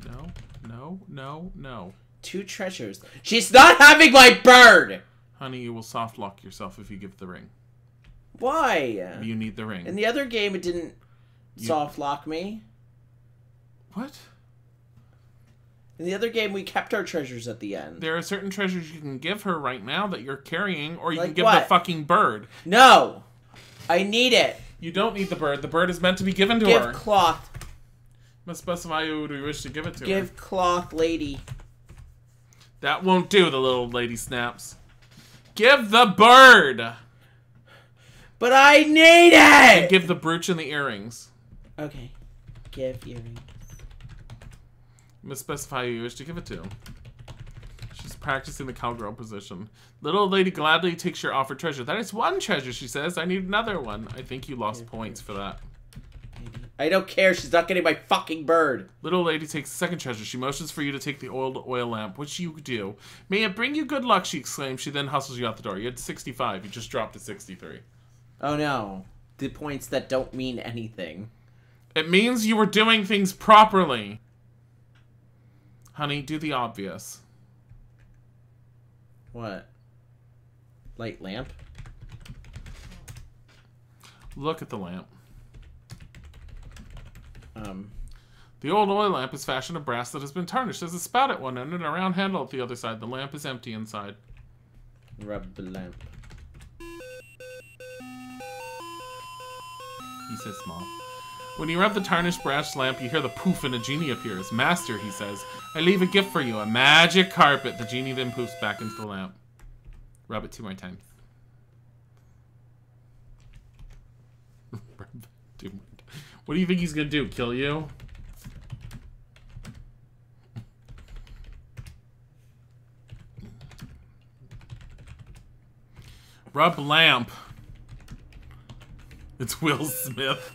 No, no, no, no. 2 treasures. She's not having my bird! Honey, you will soft lock yourself if you give the ring. Why? You need the ring. In the other game, it didn't soft lock me. What? In the other game, we kept our treasures at the end. There are certain treasures you can give her right now that you're carrying, or you Like can give what? the fucking bird. No! I need it. You don't need the bird. The bird is meant to be given to her. Give cloth. Must specify who do you wish to give it to her. Give cloth, lady. That won't do, the little lady snaps. Give the bird! But I need And it! give the brooch and the earrings. Okay. Give earrings. Must specify who you wish to give it to. She's practicing the cowgirl position. Little lady gladly takes your offered treasure. "That is 1 treasure," she says. "I need another one." I think you lost points for that. I don't care. She's not getting my fucking bird. Little lady takes the 2nd treasure. She motions for you to take the old oil lamp, which you do. "May it bring you good luck," she exclaims. She then hustles you out the door. You had 65. You just dropped to 63. Oh no. The points that don't mean anything. It means you were doing things properly. Honey, do the obvious. What? Light lamp? Look at the lamp. The The old oil lamp is fashioned of brass that has been tarnished. There's a spout at one end and a round handle at the other side. The lamp is empty inside. Rub the lamp. He says small. When you rub the tarnished brass lamp, you hear the poof and a genie appears. "Master," he says, "I leave a gift for you, a magic carpet." The genie then poofs back into the lamp. Rub it 2 more times. Rub it 2 more times. What do you think he's gonna do? Kill you? Rub lamp. It's Will Smith.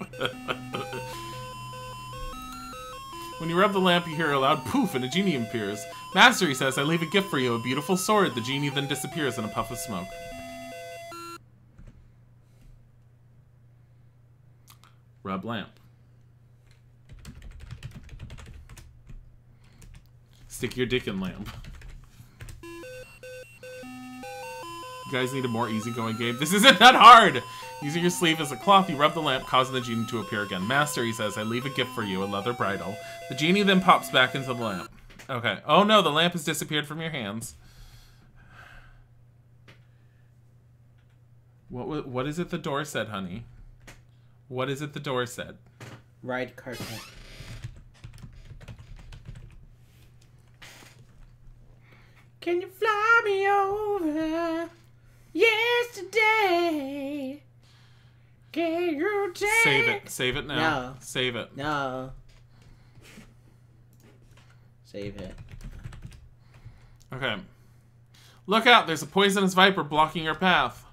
When you rub the lamp, you hear a loud poof and a genie appears. "Master," he says, "I leave a gift for you, a beautiful sword." The genie then disappears in a puff of smoke. Rub lamp. Stick your dick in lamp. You guys need a more easygoing game. This isn't that hard! Using your sleeve as a cloth, you rub the lamp, causing the genie to appear again. "Master," he says, "I leave a gift for you, a leather bridle." The genie then pops back into the lamp. Okay. Oh no, the lamp has disappeared from your hands. What is it the door said, honey? What is it the door said? Ride carpet. Can you fly me over yesterday? Can you take... Save it. Save it now. No. Save it. No. Save it. Okay. Look out, there's a poisonous viper blocking your path.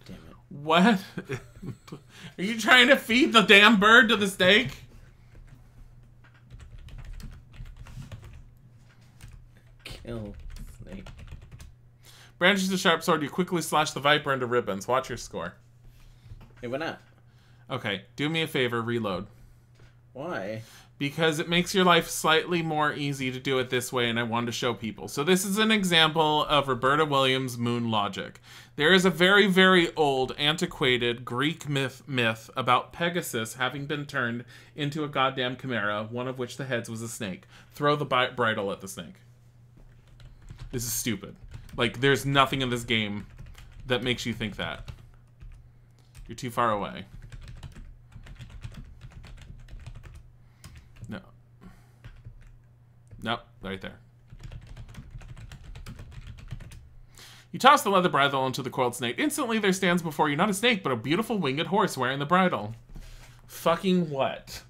Damn it. What? Are you trying to feed the damn bird to the snake? Kill snake. Branches the sharp sword, you quickly slash the viper into ribbons. Watch your score. Hey, why not? Okay, do me a favor, reload. Why? Because it makes your life slightly more easy to do it this way, and I wanted to show people. So this is an example of Roberta Williams' moon logic. There is a very, very old, antiquated Greek myth about Pegasus having been turned into a goddamn chimera, one of which the heads was a snake. Throw the bridle at the snake. This is stupid. Like, there's nothing in this game that makes you think that. You're too far away. No. Nope, right there. You toss the leather bridle into the coiled snake. Instantly there stands before you not a snake, but a beautiful winged horse wearing the bridle. Fucking what?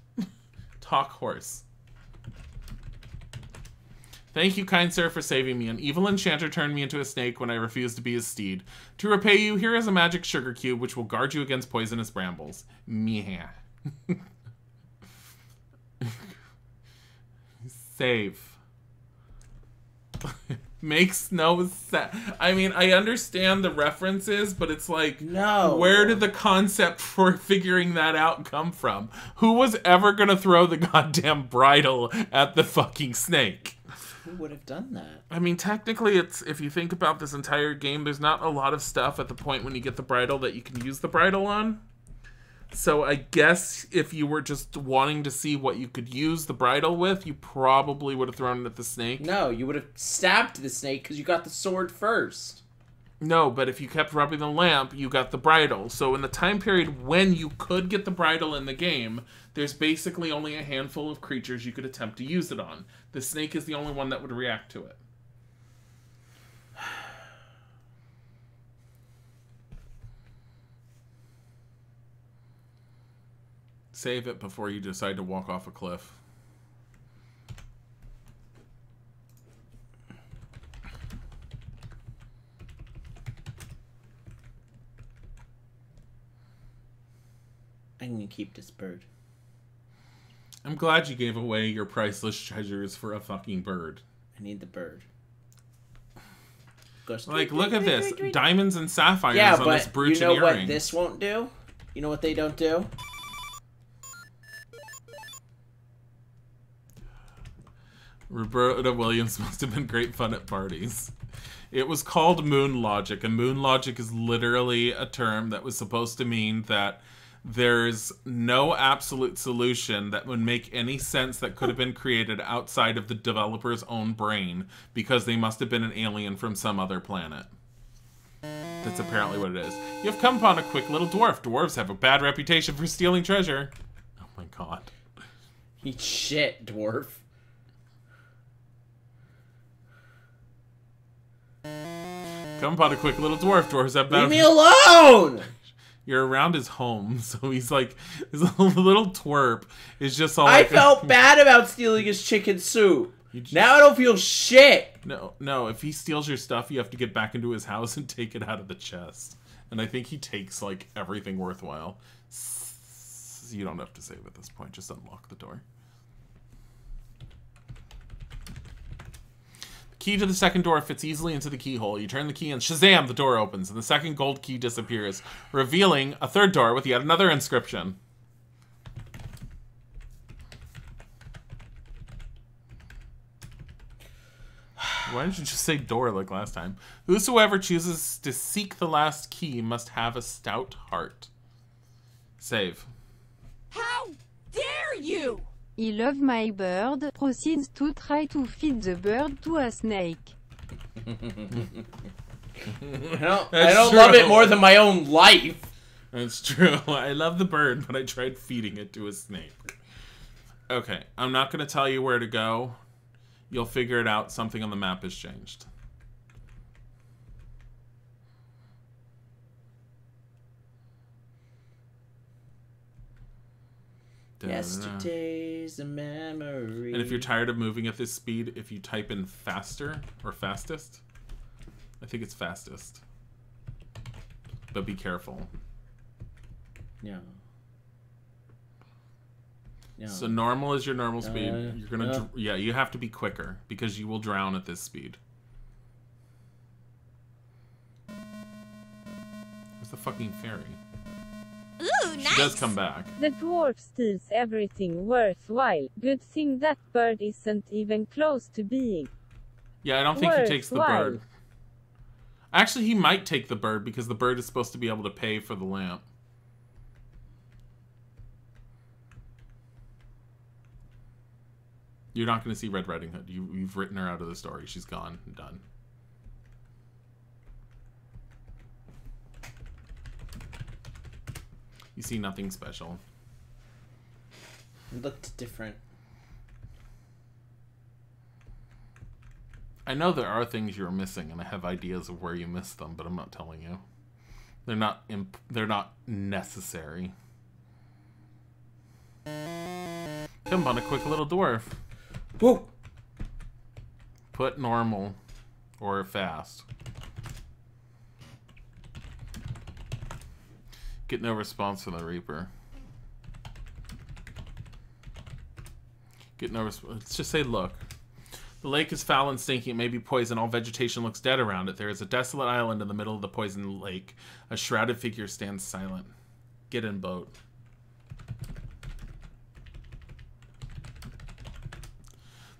Talk horse. Thank you, kind sir, for saving me. An evil enchanter turned me into a snake when I refused to be his steed. To repay you, here is a magic sugar cube which will guard you against poisonous brambles. Meh. Save. Makes no sense. I mean, I understand the references, but it's like, no. Where did the concept for figuring that out come from? Who was ever gonna throw the goddamn bridle at the fucking snake? Who would have done that? I mean, technically, it's, if you think about this entire game, there's not a lot of stuff at the point when you get the bridle that you can use the bridle on. So I guess if you were just wanting to see what you could use the bridle with, you probably would have thrown it at the snake. No, you would have stabbed the snake because you got the sword first. No, but if you kept rubbing the lamp, you got the bridle. So in the time period when you could get the bridle in the game, there's basically only a handful of creatures you could attempt to use it on. The snake is the only one that would react to it. Save it before you decide to walk off a cliff. I'm gonna keep this bird. I'm glad you gave away your priceless treasures for a fucking bird. I need the bird. Like, look at this. Diamonds and sapphires on this brooch and earring. You know what this won't do? You know what they don't do? Roberta Williams must have been great fun at parties. It was called moon logic, and moon logic is literally a term that was supposed to mean that there's no absolute solution that would make any sense that could have been created outside of the developer's own brain, because they must have been an alien from some other planet. That's apparently what it is. You have come upon a quick little dwarf. Dwarves have a bad reputation for stealing treasure. Oh my god. Eat shit, dwarf. Come upon a quick little dwarf. Dwarves have bad... Leave me alone! You're around his home, so he's like, his little twerp is just all I like felt bad about stealing his chicken soup. Now I don't feel shit. No, if he steals your stuff, you have to get back into his house and take it out of the chest. And I think he takes, like, everything worthwhile. You don't have to save at this point, just unlock the door. Key to the second door fits easily into the keyhole. You turn the key and shazam, the door opens, and the second gold key disappears, revealing a third door with yet another inscription. Why didn't you just say door like last time? Whosoever chooses to seek the last key must have a stout heart. Save. How dare you! I love my bird, proceeds to try to feed the bird to a snake. I don't love it more than my own life. That's true. I love the bird, but I tried feeding it to a snake. Okay, I'm not going to tell you where to go. You'll figure it out. Something on the map has changed. Yesterday's a memory. And if you're tired of moving at this speed, if you type in faster or fastest, I think it's fastest. But be careful. Yeah. Yeah. So normal is your normal speed. You're gonna, yeah, you have to be quicker because you will drown at this speed. Where's the fucking fairy? Ooh, nice. She does come back. The dwarf steals everything worthwhile. Good thing that bird isn't even close to being. Yeah, I don't think he takes the bird. Actually, he might take the bird because the bird is supposed to be able to pay for the lamp. You're not going to see Red Riding Hood. You've written her out of the story. She's gone. Done. You see nothing special. It looked different. I know there are things you're missing, and I have ideas of where you missed them, but I'm not telling you. They're not necessary. Come on, a quick little dwarf. Whoa! Put normal or fast. Get no response from the Reaper. Get no response. Let's just say, look. The lake is foul and stinking. It may be poison. All vegetation looks dead around it. There is a desolate island in the middle of the poisoned lake. A shrouded figure stands silent. Get in boat.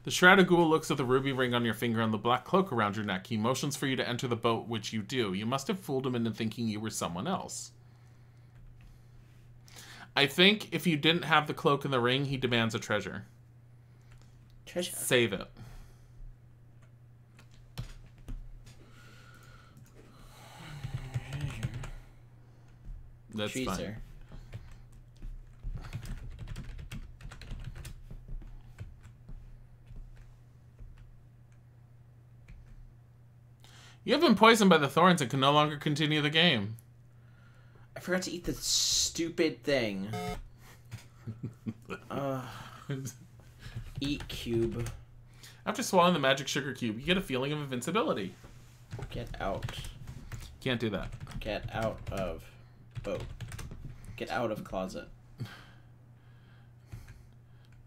The shrouded ghoul looks at the ruby ring on your finger and the black cloak around your neck. He motions for you to enter the boat, which you do. You must have fooled him into thinking you were someone else. I think if you didn't have the cloak and the ring, he demands a treasure. Treasure? Save it. That's fine. You have been poisoned by the thorns and can no longer continue the game. I forgot to eat the stupid thing. Eat cube. After swallowing the magic sugar cube, you get a feeling of invincibility. Get out. Can't do that. Get out of boat. Get out of closet.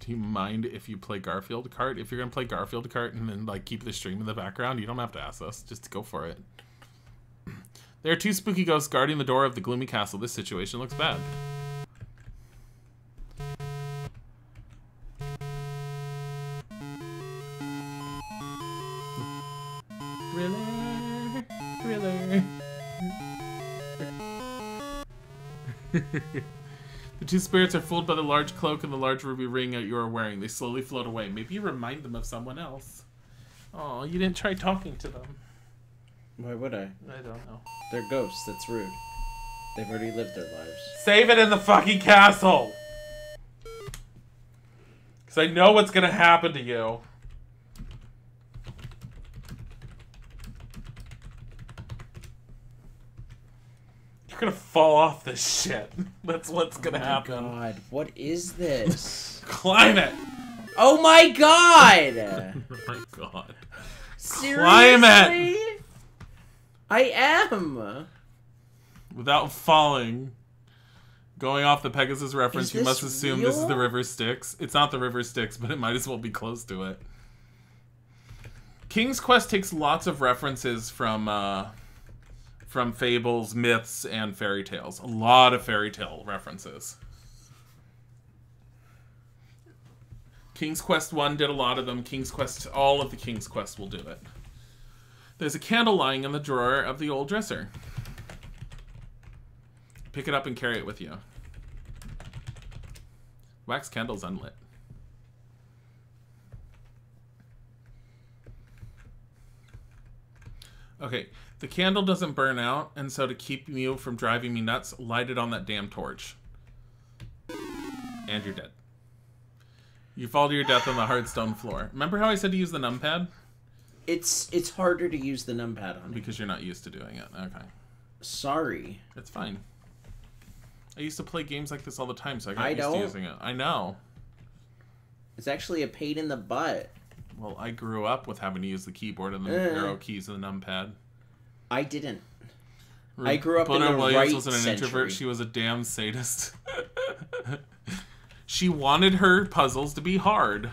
Do you mind if you play Garfield Kart? If you're going to play Garfield Kart and then like keep the stream in the background, you don't have to ask us. Just go for it. There are two spooky ghosts guarding the door of the gloomy castle. This situation looks bad. Thriller. Thriller. The two spirits are fooled by the large cloak and the large ruby ring that you are wearing. They slowly float away. Maybe you remind them of someone else. Oh, you didn't try talking to them. Why would I? I don't know. They're ghosts. That's rude. They've already lived their lives. Save it in the fucking castle! Because I know what's going to happen to you. You're going to fall off this shit. That's what's going to happen. Oh my god. What is this? Climb it! Oh my god! Oh my god. Seriously? Climb it! I am! Without falling. Going off the Pegasus reference, you must assume this is the River Styx. It's not the River Styx, but it might as well be close to it. King's Quest takes lots of references from fables, myths, and fairy tales. A lot of fairy tale references. King's Quest 1 did a lot of them. King's Quest, all of the King's Quest will do it. There's a candle lying in the drawer of the old dresser. Pick it up and carry it with you. Wax candle's unlit. Okay, the candle doesn't burn out, and so to keep you from driving me nuts, light it on that damn torch. And you're dead. You fall to your death on the hardstone floor. Remember how I said to use the numpad? It's harder to use the numpad on it. Because you're not used to doing it. Okay. Sorry. It's fine. I used to play games like this all the time, so I got used don't. to using it. I know. It's actually a pain in the butt. Well, I grew up with having to use the keyboard and the arrow keys and the numpad. I didn't. I grew up in the Williams right wasn't an century. introvert. She was a damn sadist. She wanted her puzzles to be hard.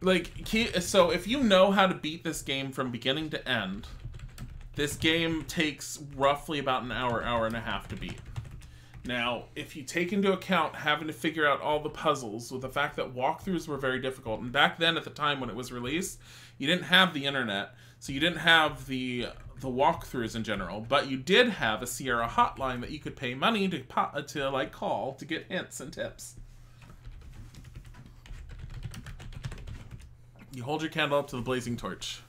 Like, so if you know how to beat this game from beginning to end, this game takes roughly about an hour, hour and a half to beat. Now, if you take into account having to figure out all the puzzles with the fact that walkthroughs were very difficult, and back then at the time when it was released, you didn't have the internet, so you didn't have the walkthroughs in general, but you did have a Sierra hotline that you could pay money to like call to get hints and tips. You hold your candle up to the blazing torch.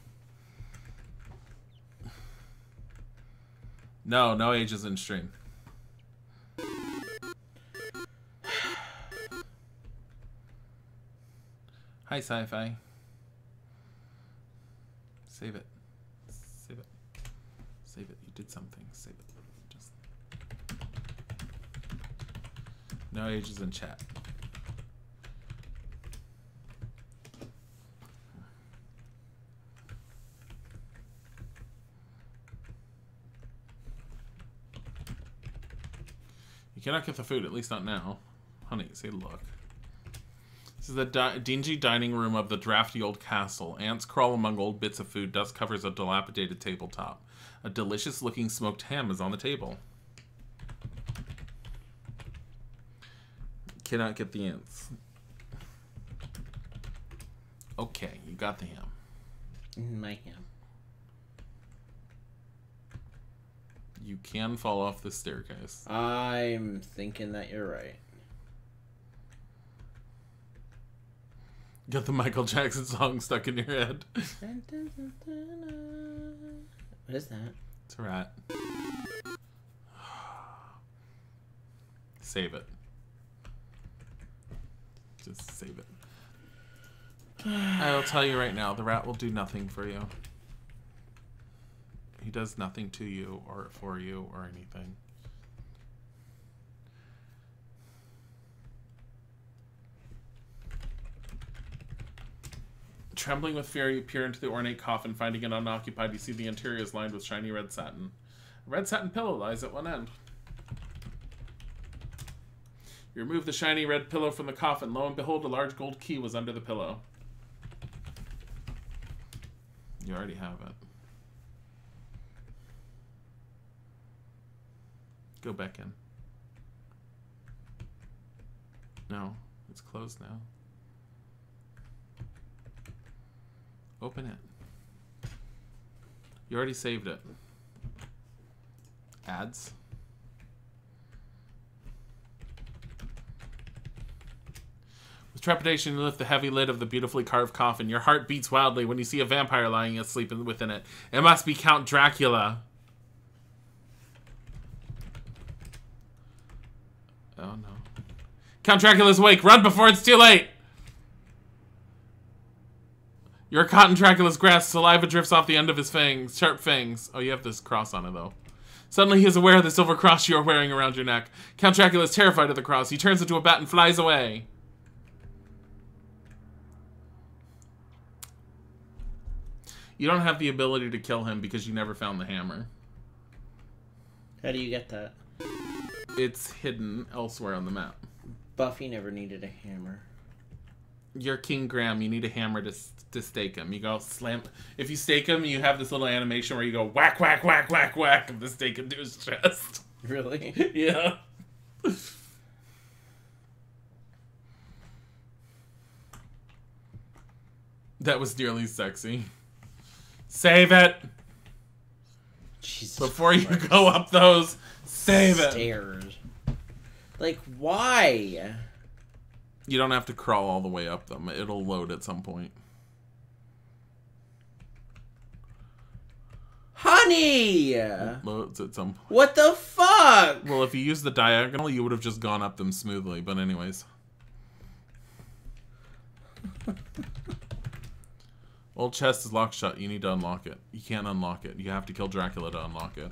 No ages in stream. Hi, Sci-Fi. Save it. Save it. Save it. You did something. Save it. Just... No ages in chat. You cannot get the food, at least not now. Honey, say look. This is the dingy dining room of the drafty old castle. Ants crawl among old bits of food. Dust covers a dilapidated tabletop. A delicious-looking smoked ham is on the table. Cannot get the ants. Okay, you got the ham. My ham. You can fall off the staircase. I'm thinking that you're right. Got the Michael Jackson song stuck in your head. What is that? It's a rat. Save it. Just save it. I'll tell you right now, the rat will do nothing for you. He does nothing to you or for you or anything. Trembling with fear, you peer into the ornate coffin. Finding it unoccupied, you see the interior is lined with shiny red satin. A red satin pillow lies at one end. You remove the shiny red pillow from the coffin. Lo and behold, a large gold key was under the pillow. You already have it. Go back in. No, it's closed now. Open it. You already saved it. Ads. With trepidation, you lift the heavy lid of the beautifully carved coffin. Your heart beats wildly when you see a vampire lying asleep within it. It must be Count Dracula. Oh no. Count Dracula's awake! Run before it's too late! You're caught in Dracula's grasp. Saliva drifts off the end of his fangs. Sharp fangs. Oh, you have this cross on it, though. Suddenly, he is aware of the silver cross you are wearing around your neck. Count Dracula is terrified of the cross. He turns into a bat and flies away. You don't have the ability to kill him because you never found the hammer. How do you get that? It's hidden elsewhere on the map. Buffy never needed a hammer. You're King Graham. You need a hammer to stake him. You go slam. If you stake him, you have this little animation where you go whack, whack, whack, whack, whack of the stake into his chest. Really? Yeah. That was nearly sexy. Save it! Jesus Before Christ. you go up those, save it! Stairs. Like, why? You don't have to crawl all the way up them. It'll load at some point. Honey! It loads at some point. What the fuck? Well, if you use the diagonal, you would have just gone up them smoothly. But anyways. Old chest is locked shut. You need to unlock it. You can't unlock it. You have to kill Dracula to unlock it.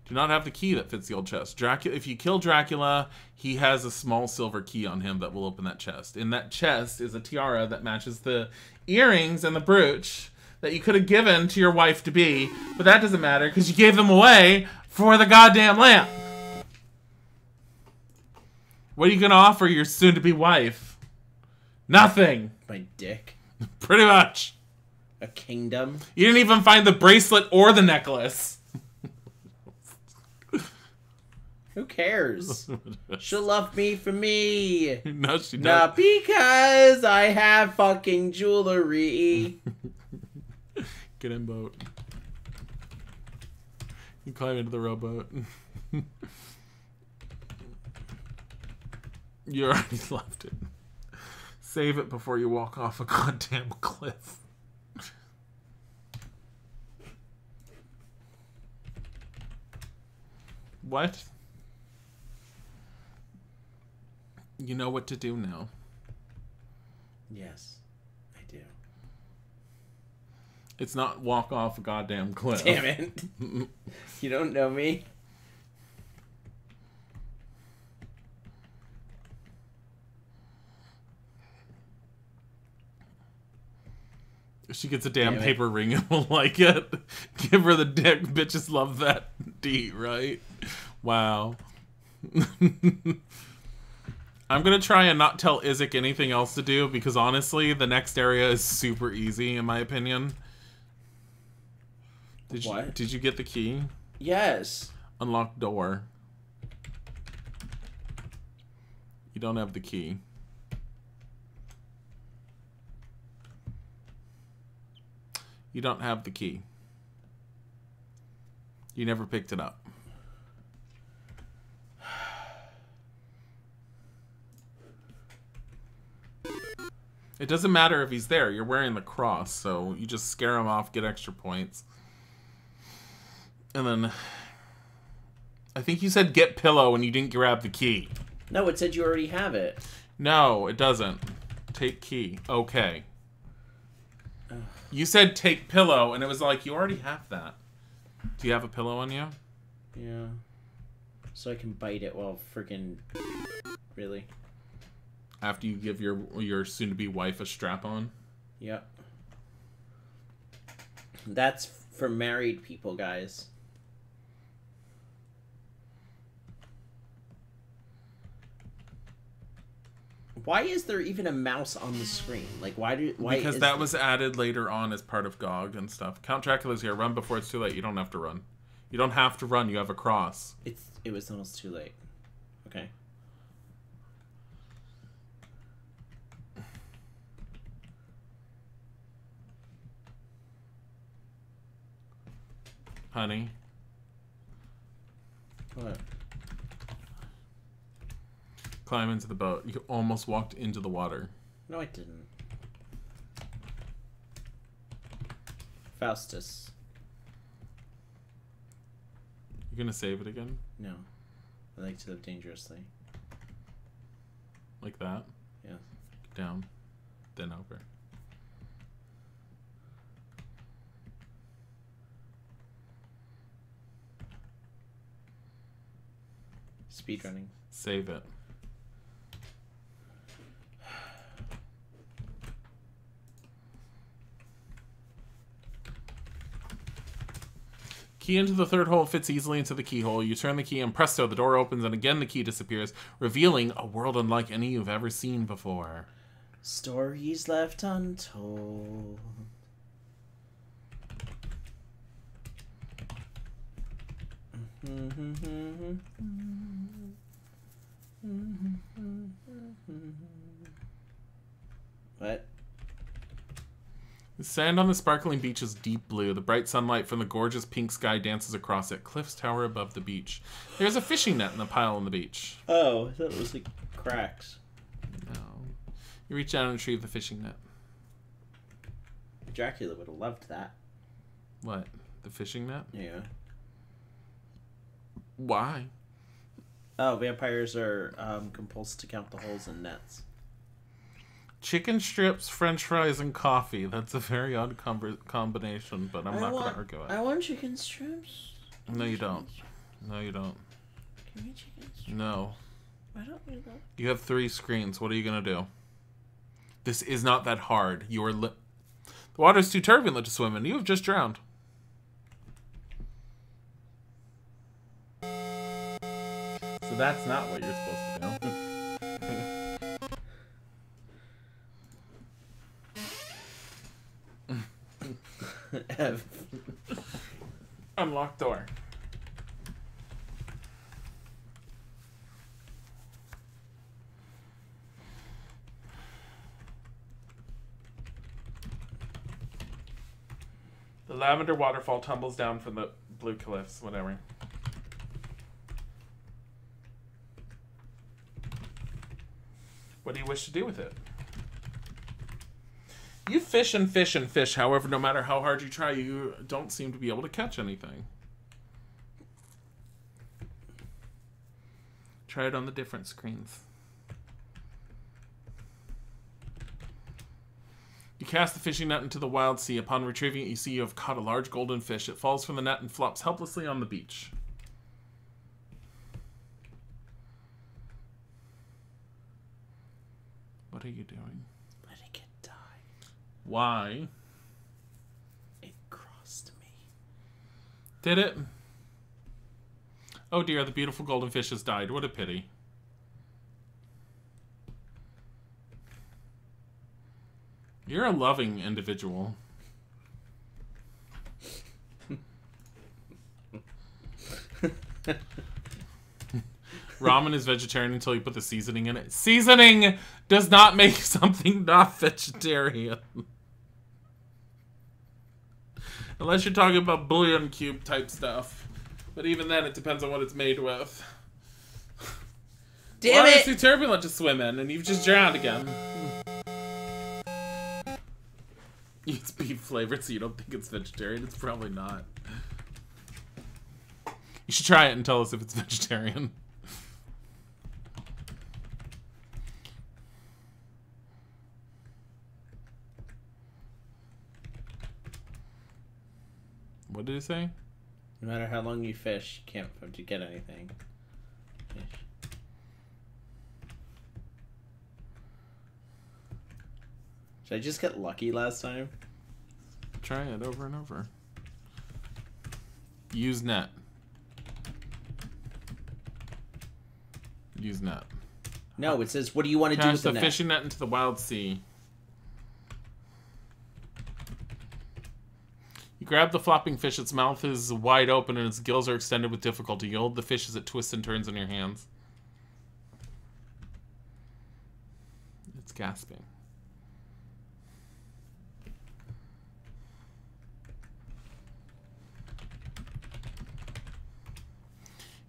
Do not have the key that fits the old chest. Dracula. If you kill Dracula, he has a small silver key on him that will open that chest. In that chest is a tiara that matches the earrings and the brooch that you could have given to your wife-to-be, but that doesn't matter because you gave them away for the goddamn lamp. What are you gonna offer your soon-to-be wife? Nothing. My dick. Pretty much. A kingdom. You didn't even find the bracelet or the necklace. Who cares? She'll love me for me. No, she doesn't. Not because I have fucking jewelry. Get in boat. You climb into the rowboat. You already left it. Save it before you walk off a goddamn cliff. What? You know what to do now. Yes, I do. It's not walk off a goddamn cliff. Damn it. You don't know me. She gets a damn paper ring and will like it. Give her the dick. Bitches love that D, right? Wow. I'm going to try and not tell Isaac anything else to do because honestly, the next area is super easy in my opinion. Did you get the key? Yes. Unlock door. You don't have the key. You don't have the key. You never picked it up. It doesn't matter if he's there. You're wearing the cross, so you just scare him off, get extra points. And then... I think you said get pillow and you didn't grab the key. No, it said you already have it. No, it doesn't. Take key. Okay. You said take pillow, and it was like, you already have that. Do you have a pillow on you? Yeah. So I can bite it while freaking... Really? After you give your soon-to-be wife a strap-on? Yep. That's for married people, guys. Why is there even a mouse on the screen? Like, because that was added later on as part of GOG and stuff. Count Dracula's here. Run before it's too late. You don't have to run. You don't have to run. You have a cross. It was almost too late. Okay. Honey. What? Climb into the boat. You almost walked into the water. No, I didn't. Faustus. You gonna save it again? No. I like to live dangerously. Like that? Yeah. Down. Then over. Speedrunning. Save it. Key into the third hole fits easily into the keyhole. You turn the key and presto, the door opens and again the key disappears, revealing a world unlike any you've ever seen before. Stories left untold. What? The sand on the sparkling beach is deep blue. The bright sunlight from the gorgeous pink sky dances across it. Cliffs tower above the beach. There's a fishing net in the pile on the beach. Oh, I thought it was like cracks. No. You reach down and retrieve the fishing net. Dracula would have loved that. What? The fishing net? Yeah. Why? Oh, vampires are compulsed to count the holes in nets. Chicken strips, French fries, and coffee. That's a very odd combination, but I'm not going to argue it. I want chicken strips. No, you don't. No, you don't. Give me chicken strips. No. I don't need that. You have 3 screens. What are you going to do? This is not that hard. You are the water's too turbulent to swim in. You have just drowned. So that's not what you're supposed to do. Ev. Unlock door. The lavender waterfall tumbles down from the blue cliffs, whatever. What do you wish to do with it? You fish and fish and fish. However, no matter how hard you try, you don't seem to be able to catch anything. Try it on the different screens. You cast the fishing net into the wild sea. Upon retrieving it, you see you have caught a large golden fish. It falls from the net and flops helplessly on the beach. What are you doing? Letting it die. Why? It crossed me. Did it? Oh dear, the beautiful golden fish has died. What a pity. You're a loving individual. Ramen is vegetarian until you put the seasoning in it. Seasoning does not make something not vegetarian. Unless you're talking about bouillon cube type stuff. But even then, it depends on what it's made with. Damn it! it! It's too turbulent to swim in, and you've just drowned again. It's beef flavored, so you don't think it's vegetarian. It's probably not. You should try it and tell us if it's vegetarian. What did it say? No matter how long you fish, you can't afford to get anything. Fish. Should I just get lucky last time? Try it over and over. Use net. Use net. No, it says, what do you want to do Cast with the the net? fishing net into the wild sea. You grab the flopping fish. Its mouth is wide open and its gills are extended with difficulty. You hold the fish as it twists and turns in your hands. It's gasping.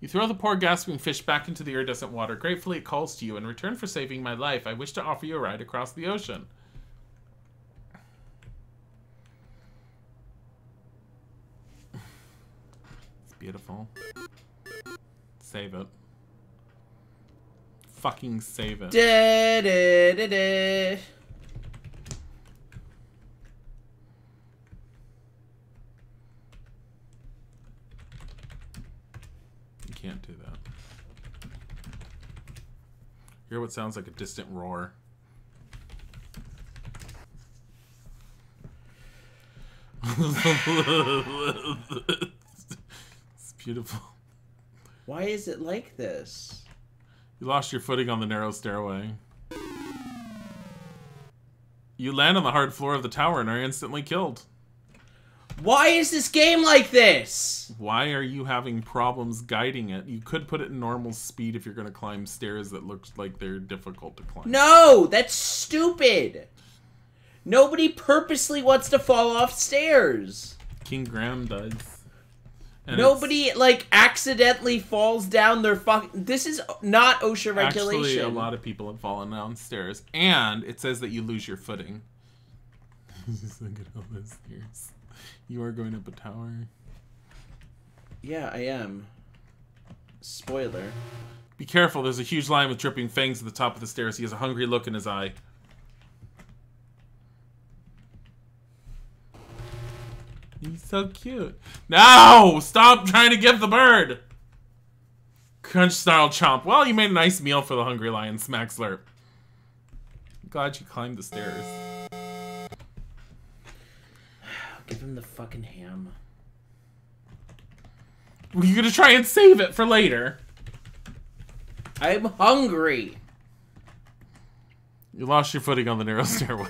You throw the poor gasping fish back into the iridescent water. Gratefully, it calls to you. In return for saving my life, I wish to offer you a ride across the ocean. It's beautiful. Save it. Fucking save it. Da, da, da, da. Can't do that. Hear what sounds like a distant roar. It's beautiful. Why is it like this? You lost your footing on the narrow stairway. You land on the hard floor of the tower and are instantly killed. Why is this game like this? Why are you having problems guiding it? You could put it in normal speed if you're going to climb stairs that look like they're difficult to climb. No, that's stupid. Nobody purposely wants to fall off stairs. King Graham does. And nobody, like, accidentally falls down their This is not OSHA regulation. Actually, a lot of people have fallen downstairs. And it says that you lose your footing. Just look at all those stairs. You are going up a tower. Yeah, I am. Spoiler. Be careful, there's a huge lion with dripping fangs at the top of the stairs. He has a hungry look in his eye. He's so cute. No! Stop trying to get the bird! Crunch, snarl, chomp. Well, you made a nice meal for the hungry lion. Smack, slurp. I'm glad you climbed the stairs. Give him the fucking ham. Were you gonna try and save it for later? I'm hungry. You lost your footing on the narrow stairway.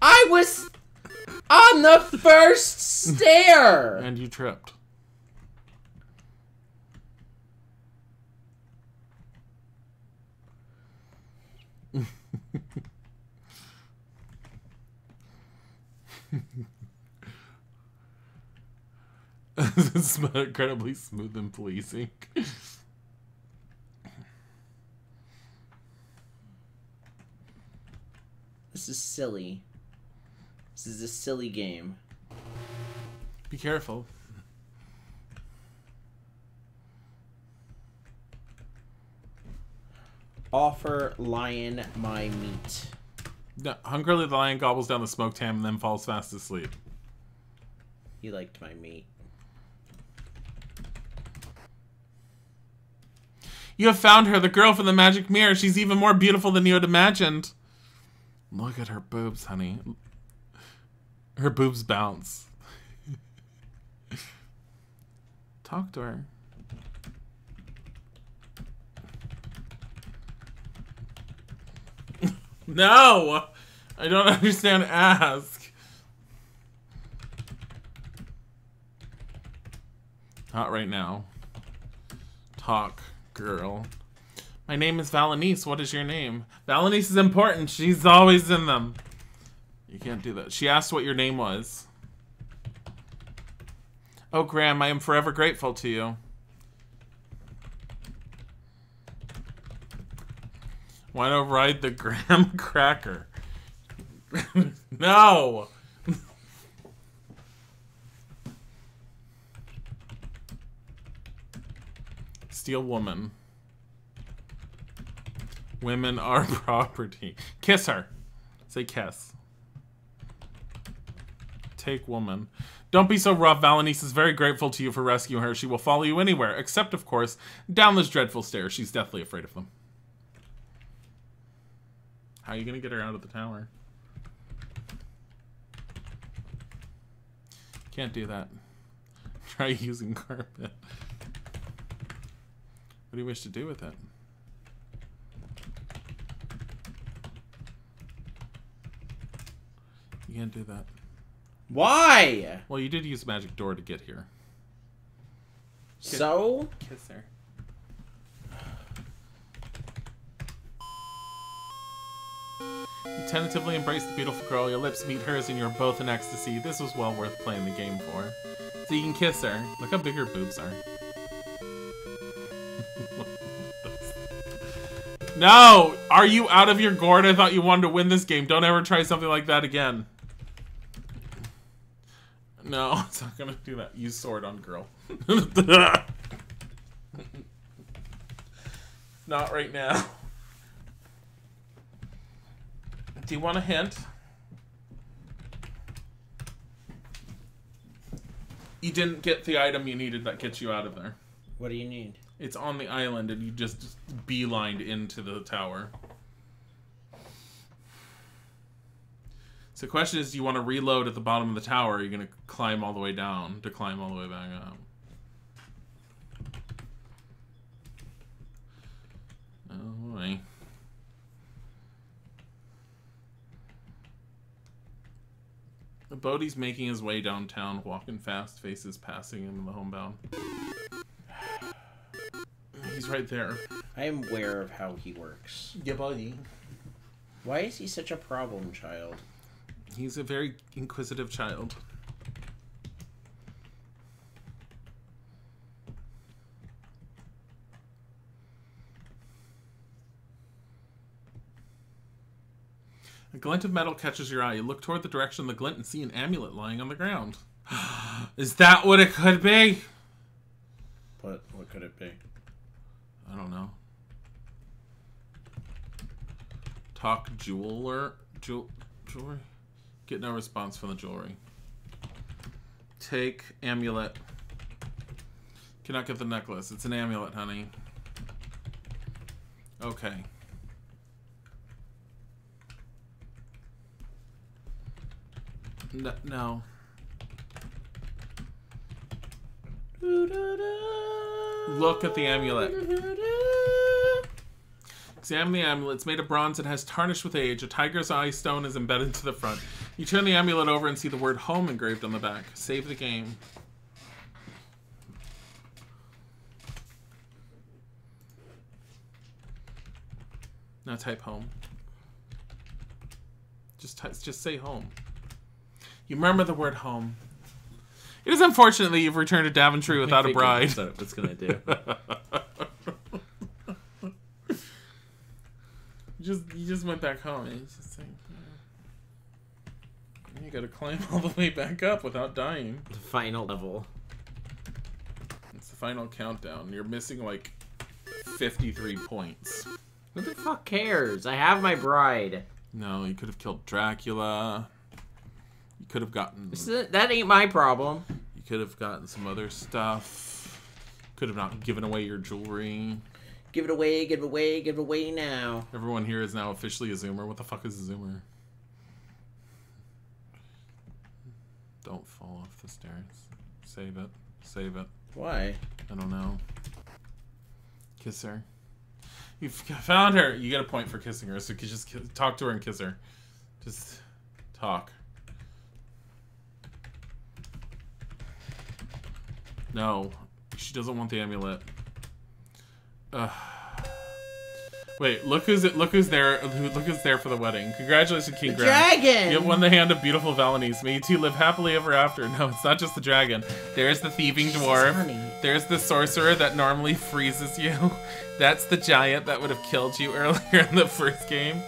I was on the first stair. And you tripped. It's incredibly smooth and pleasing. This is silly. This is a silly game. Be careful. Offer lion my meat. No, hungrily the lion gobbles down the smoked ham and then falls fast asleep. He liked my meat. You have found her, the girl from the magic mirror. She's even more beautiful than you had imagined. Look at her boobs, honey. Her boobs bounce. Talk to her. No! I don't understand. Ask. Not right now. Talk, girl. My name is Valenice. What is your name? Valenice is important. She's always in them. You can't do that. She asked what your name was. Oh, Graham, I am forever grateful to you. Why not ride the graham cracker? No! Steal woman. Women are property. Kiss her. Say kiss. Take woman. Don't be so rough. Valenice is very grateful to you for rescuing her. She will follow you anywhere, except, of course, down those dreadful stairs. She's deathly afraid of them. How are you going to get her out of the tower? Can't do that. Try using carpet. What do you wish to do with it? You can't do that. Why? Well, you did use magic door to get here. So? Kiss her. You tentatively embrace the beautiful girl. Your lips meet hers and you're both in ecstasy. This was well worth playing the game for. So you can kiss her. Look how big her boobs are. No! Are you out of your gourd? I thought you wanted to win this game. Don't ever try something like that again. No, it's not gonna do that. Use sword on girl. Not right now. Do you want a hint? You didn't get the item you needed that gets you out of there. What do you need? It's on the island and you just beelined into the tower. So the question is, do you want to reload at the bottom of the tower, or are you going to climb all the way down to climb all the way back up? Oh boy. The Bodhi's making his way downtown, walking fast, faces passing him in the homebound. He's right there. I am aware of how he works. Yeah, buddy. Why is he such a problem child? He's a very inquisitive child. A glint of metal catches your eye. You look toward the direction of the glint and see an amulet lying on the ground. Is that what it could be? What could it be? I don't know. Talk jewelry. Get no response from the jewelry. Take amulet. Cannot get the necklace. It's an amulet, honey. Okay. No. Look at the amulet. Examine the amulet. It's made of bronze and has tarnished with age. A tiger's eye stone is embedded to the front. You turn the amulet over and see the word home engraved on the back. Save the game. Now type home. Just say home. You remember the word home. It is unfortunate that you've returned to Daventry without a bride. That's what it's gonna do. You just went back home and you just think, you gotta climb all the way back up without dying. The final level. It's the final countdown. You're missing like 53 points. Who the fuck cares? I have my bride. No, you could have killed Dracula. You could have gotten... That ain't my problem. You could have gotten some other stuff. Could have not given away your jewelry. Give it away, give it away, give it away now. Everyone here is now officially a Zoomer. What the fuck is a Zoomer? Don't fall off the stairs. Save it. Save it. Why? I don't know. Kiss her. You found her. You get a point for kissing her, so you can just talk to her and kiss her. Just talk. No, she doesn't want the amulet. Wait, look who's there. Look who's there for the wedding. Congratulations, King Graham. Dragon. You have won the hand of beautiful Valenice. May you two live happily ever after. No, it's not just the dragon. There's the thieving dwarf. There's the sorcerer that normally freezes you. That's the giant that would have killed you earlier in the first game.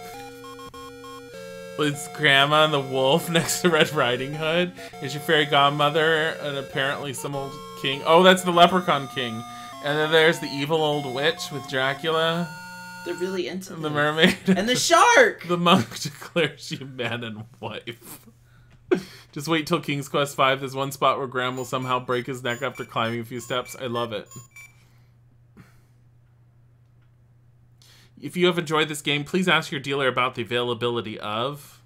It's Grandma and the wolf next to Red Riding Hood. Is your fairy godmother and apparently some old king. Oh, that's the leprechaun king. And then there's the evil old witch with Dracula. They're really into the mermaid. And the shark! The monk declares you man and wife. Just wait till King's Quest V. There's one spot where Graham will somehow break his neck after climbing a few steps. I love it. If you have enjoyed this game, please ask your dealer about the availability of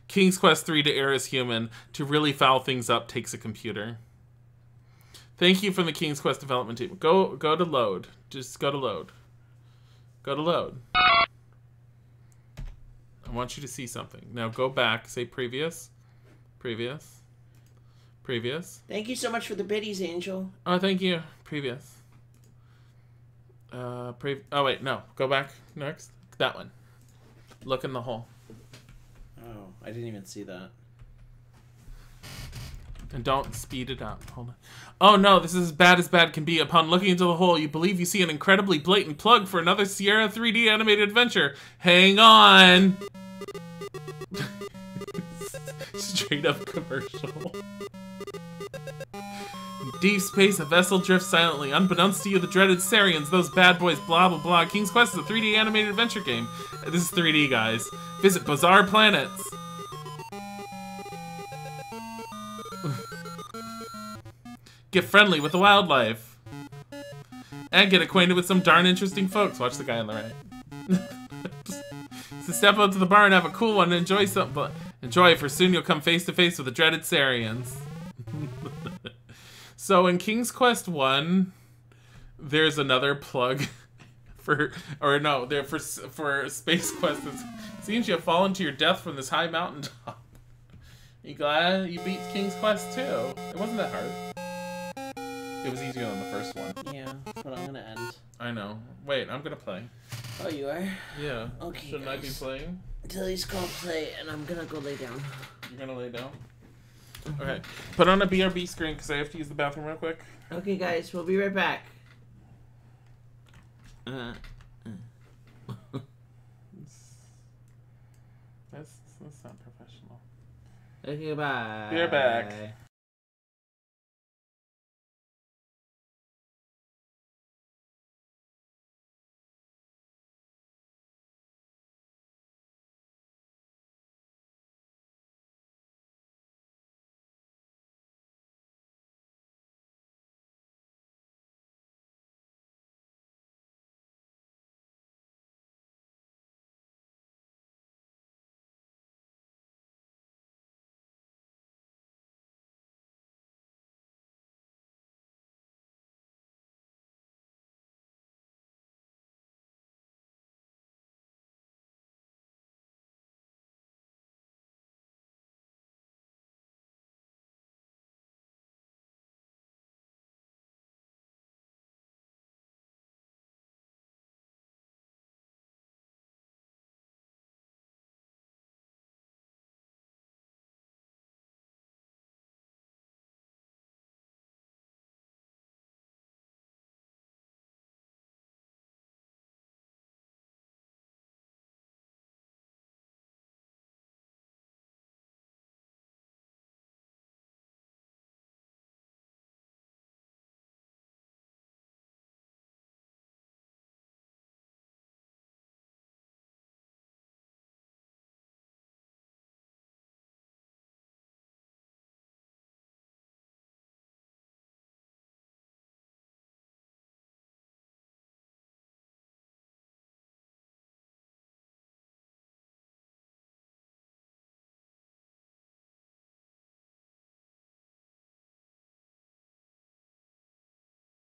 King's Quest III to Err is Human. To really foul things up takes a computer. Thank you from the King's Quest development team. Go to load. Just go to load. Go to load. I want you to see something. Now go back. Say previous. Previous. Previous. Thank you so much for the biddies, Angel. Oh, thank you. Previous. Oh, wait. No. Go back. Next. That one. Look in the hole. Oh, I didn't even see that. And don't speed it up. Hold on. Oh no, this is as bad can be. Upon looking into the hole, you believe you see an incredibly blatant plug for another Sierra 3D animated adventure. Hang on! Straight up commercial. In deep space, a vessel drifts silently. Unbeknownst to you, the dreaded Sarians, those bad boys, blah blah blah. King's Quest is a 3D animated adventure game. This is 3D, guys. Visit Bizarre Planets. Get friendly with the wildlife. And get acquainted with some darn interesting folks. Watch the guy on the right. So step out to the bar and have a cool one and enjoy something. Enjoy, for soon you'll come face to face with the dreaded Sarians. So in King's Quest 1, there's another plug for Space Quest. It seems you have fallen to your death from this high mountaintop. You glad you beat King's Quest 2? It wasn't that hard. It was easier than the first one. Yeah, but I'm gonna end. I know. Wait, I'm gonna play. Oh, you are? Yeah. Okay. Shouldn't I be playing? Tilly's gonna play, and I'm gonna go lay down. You're gonna lay down? Okay. Put on a BRB screen because I have to use the bathroom real quick. Okay, guys, we'll be right back. That's not professional. Okay, bye. Be right back.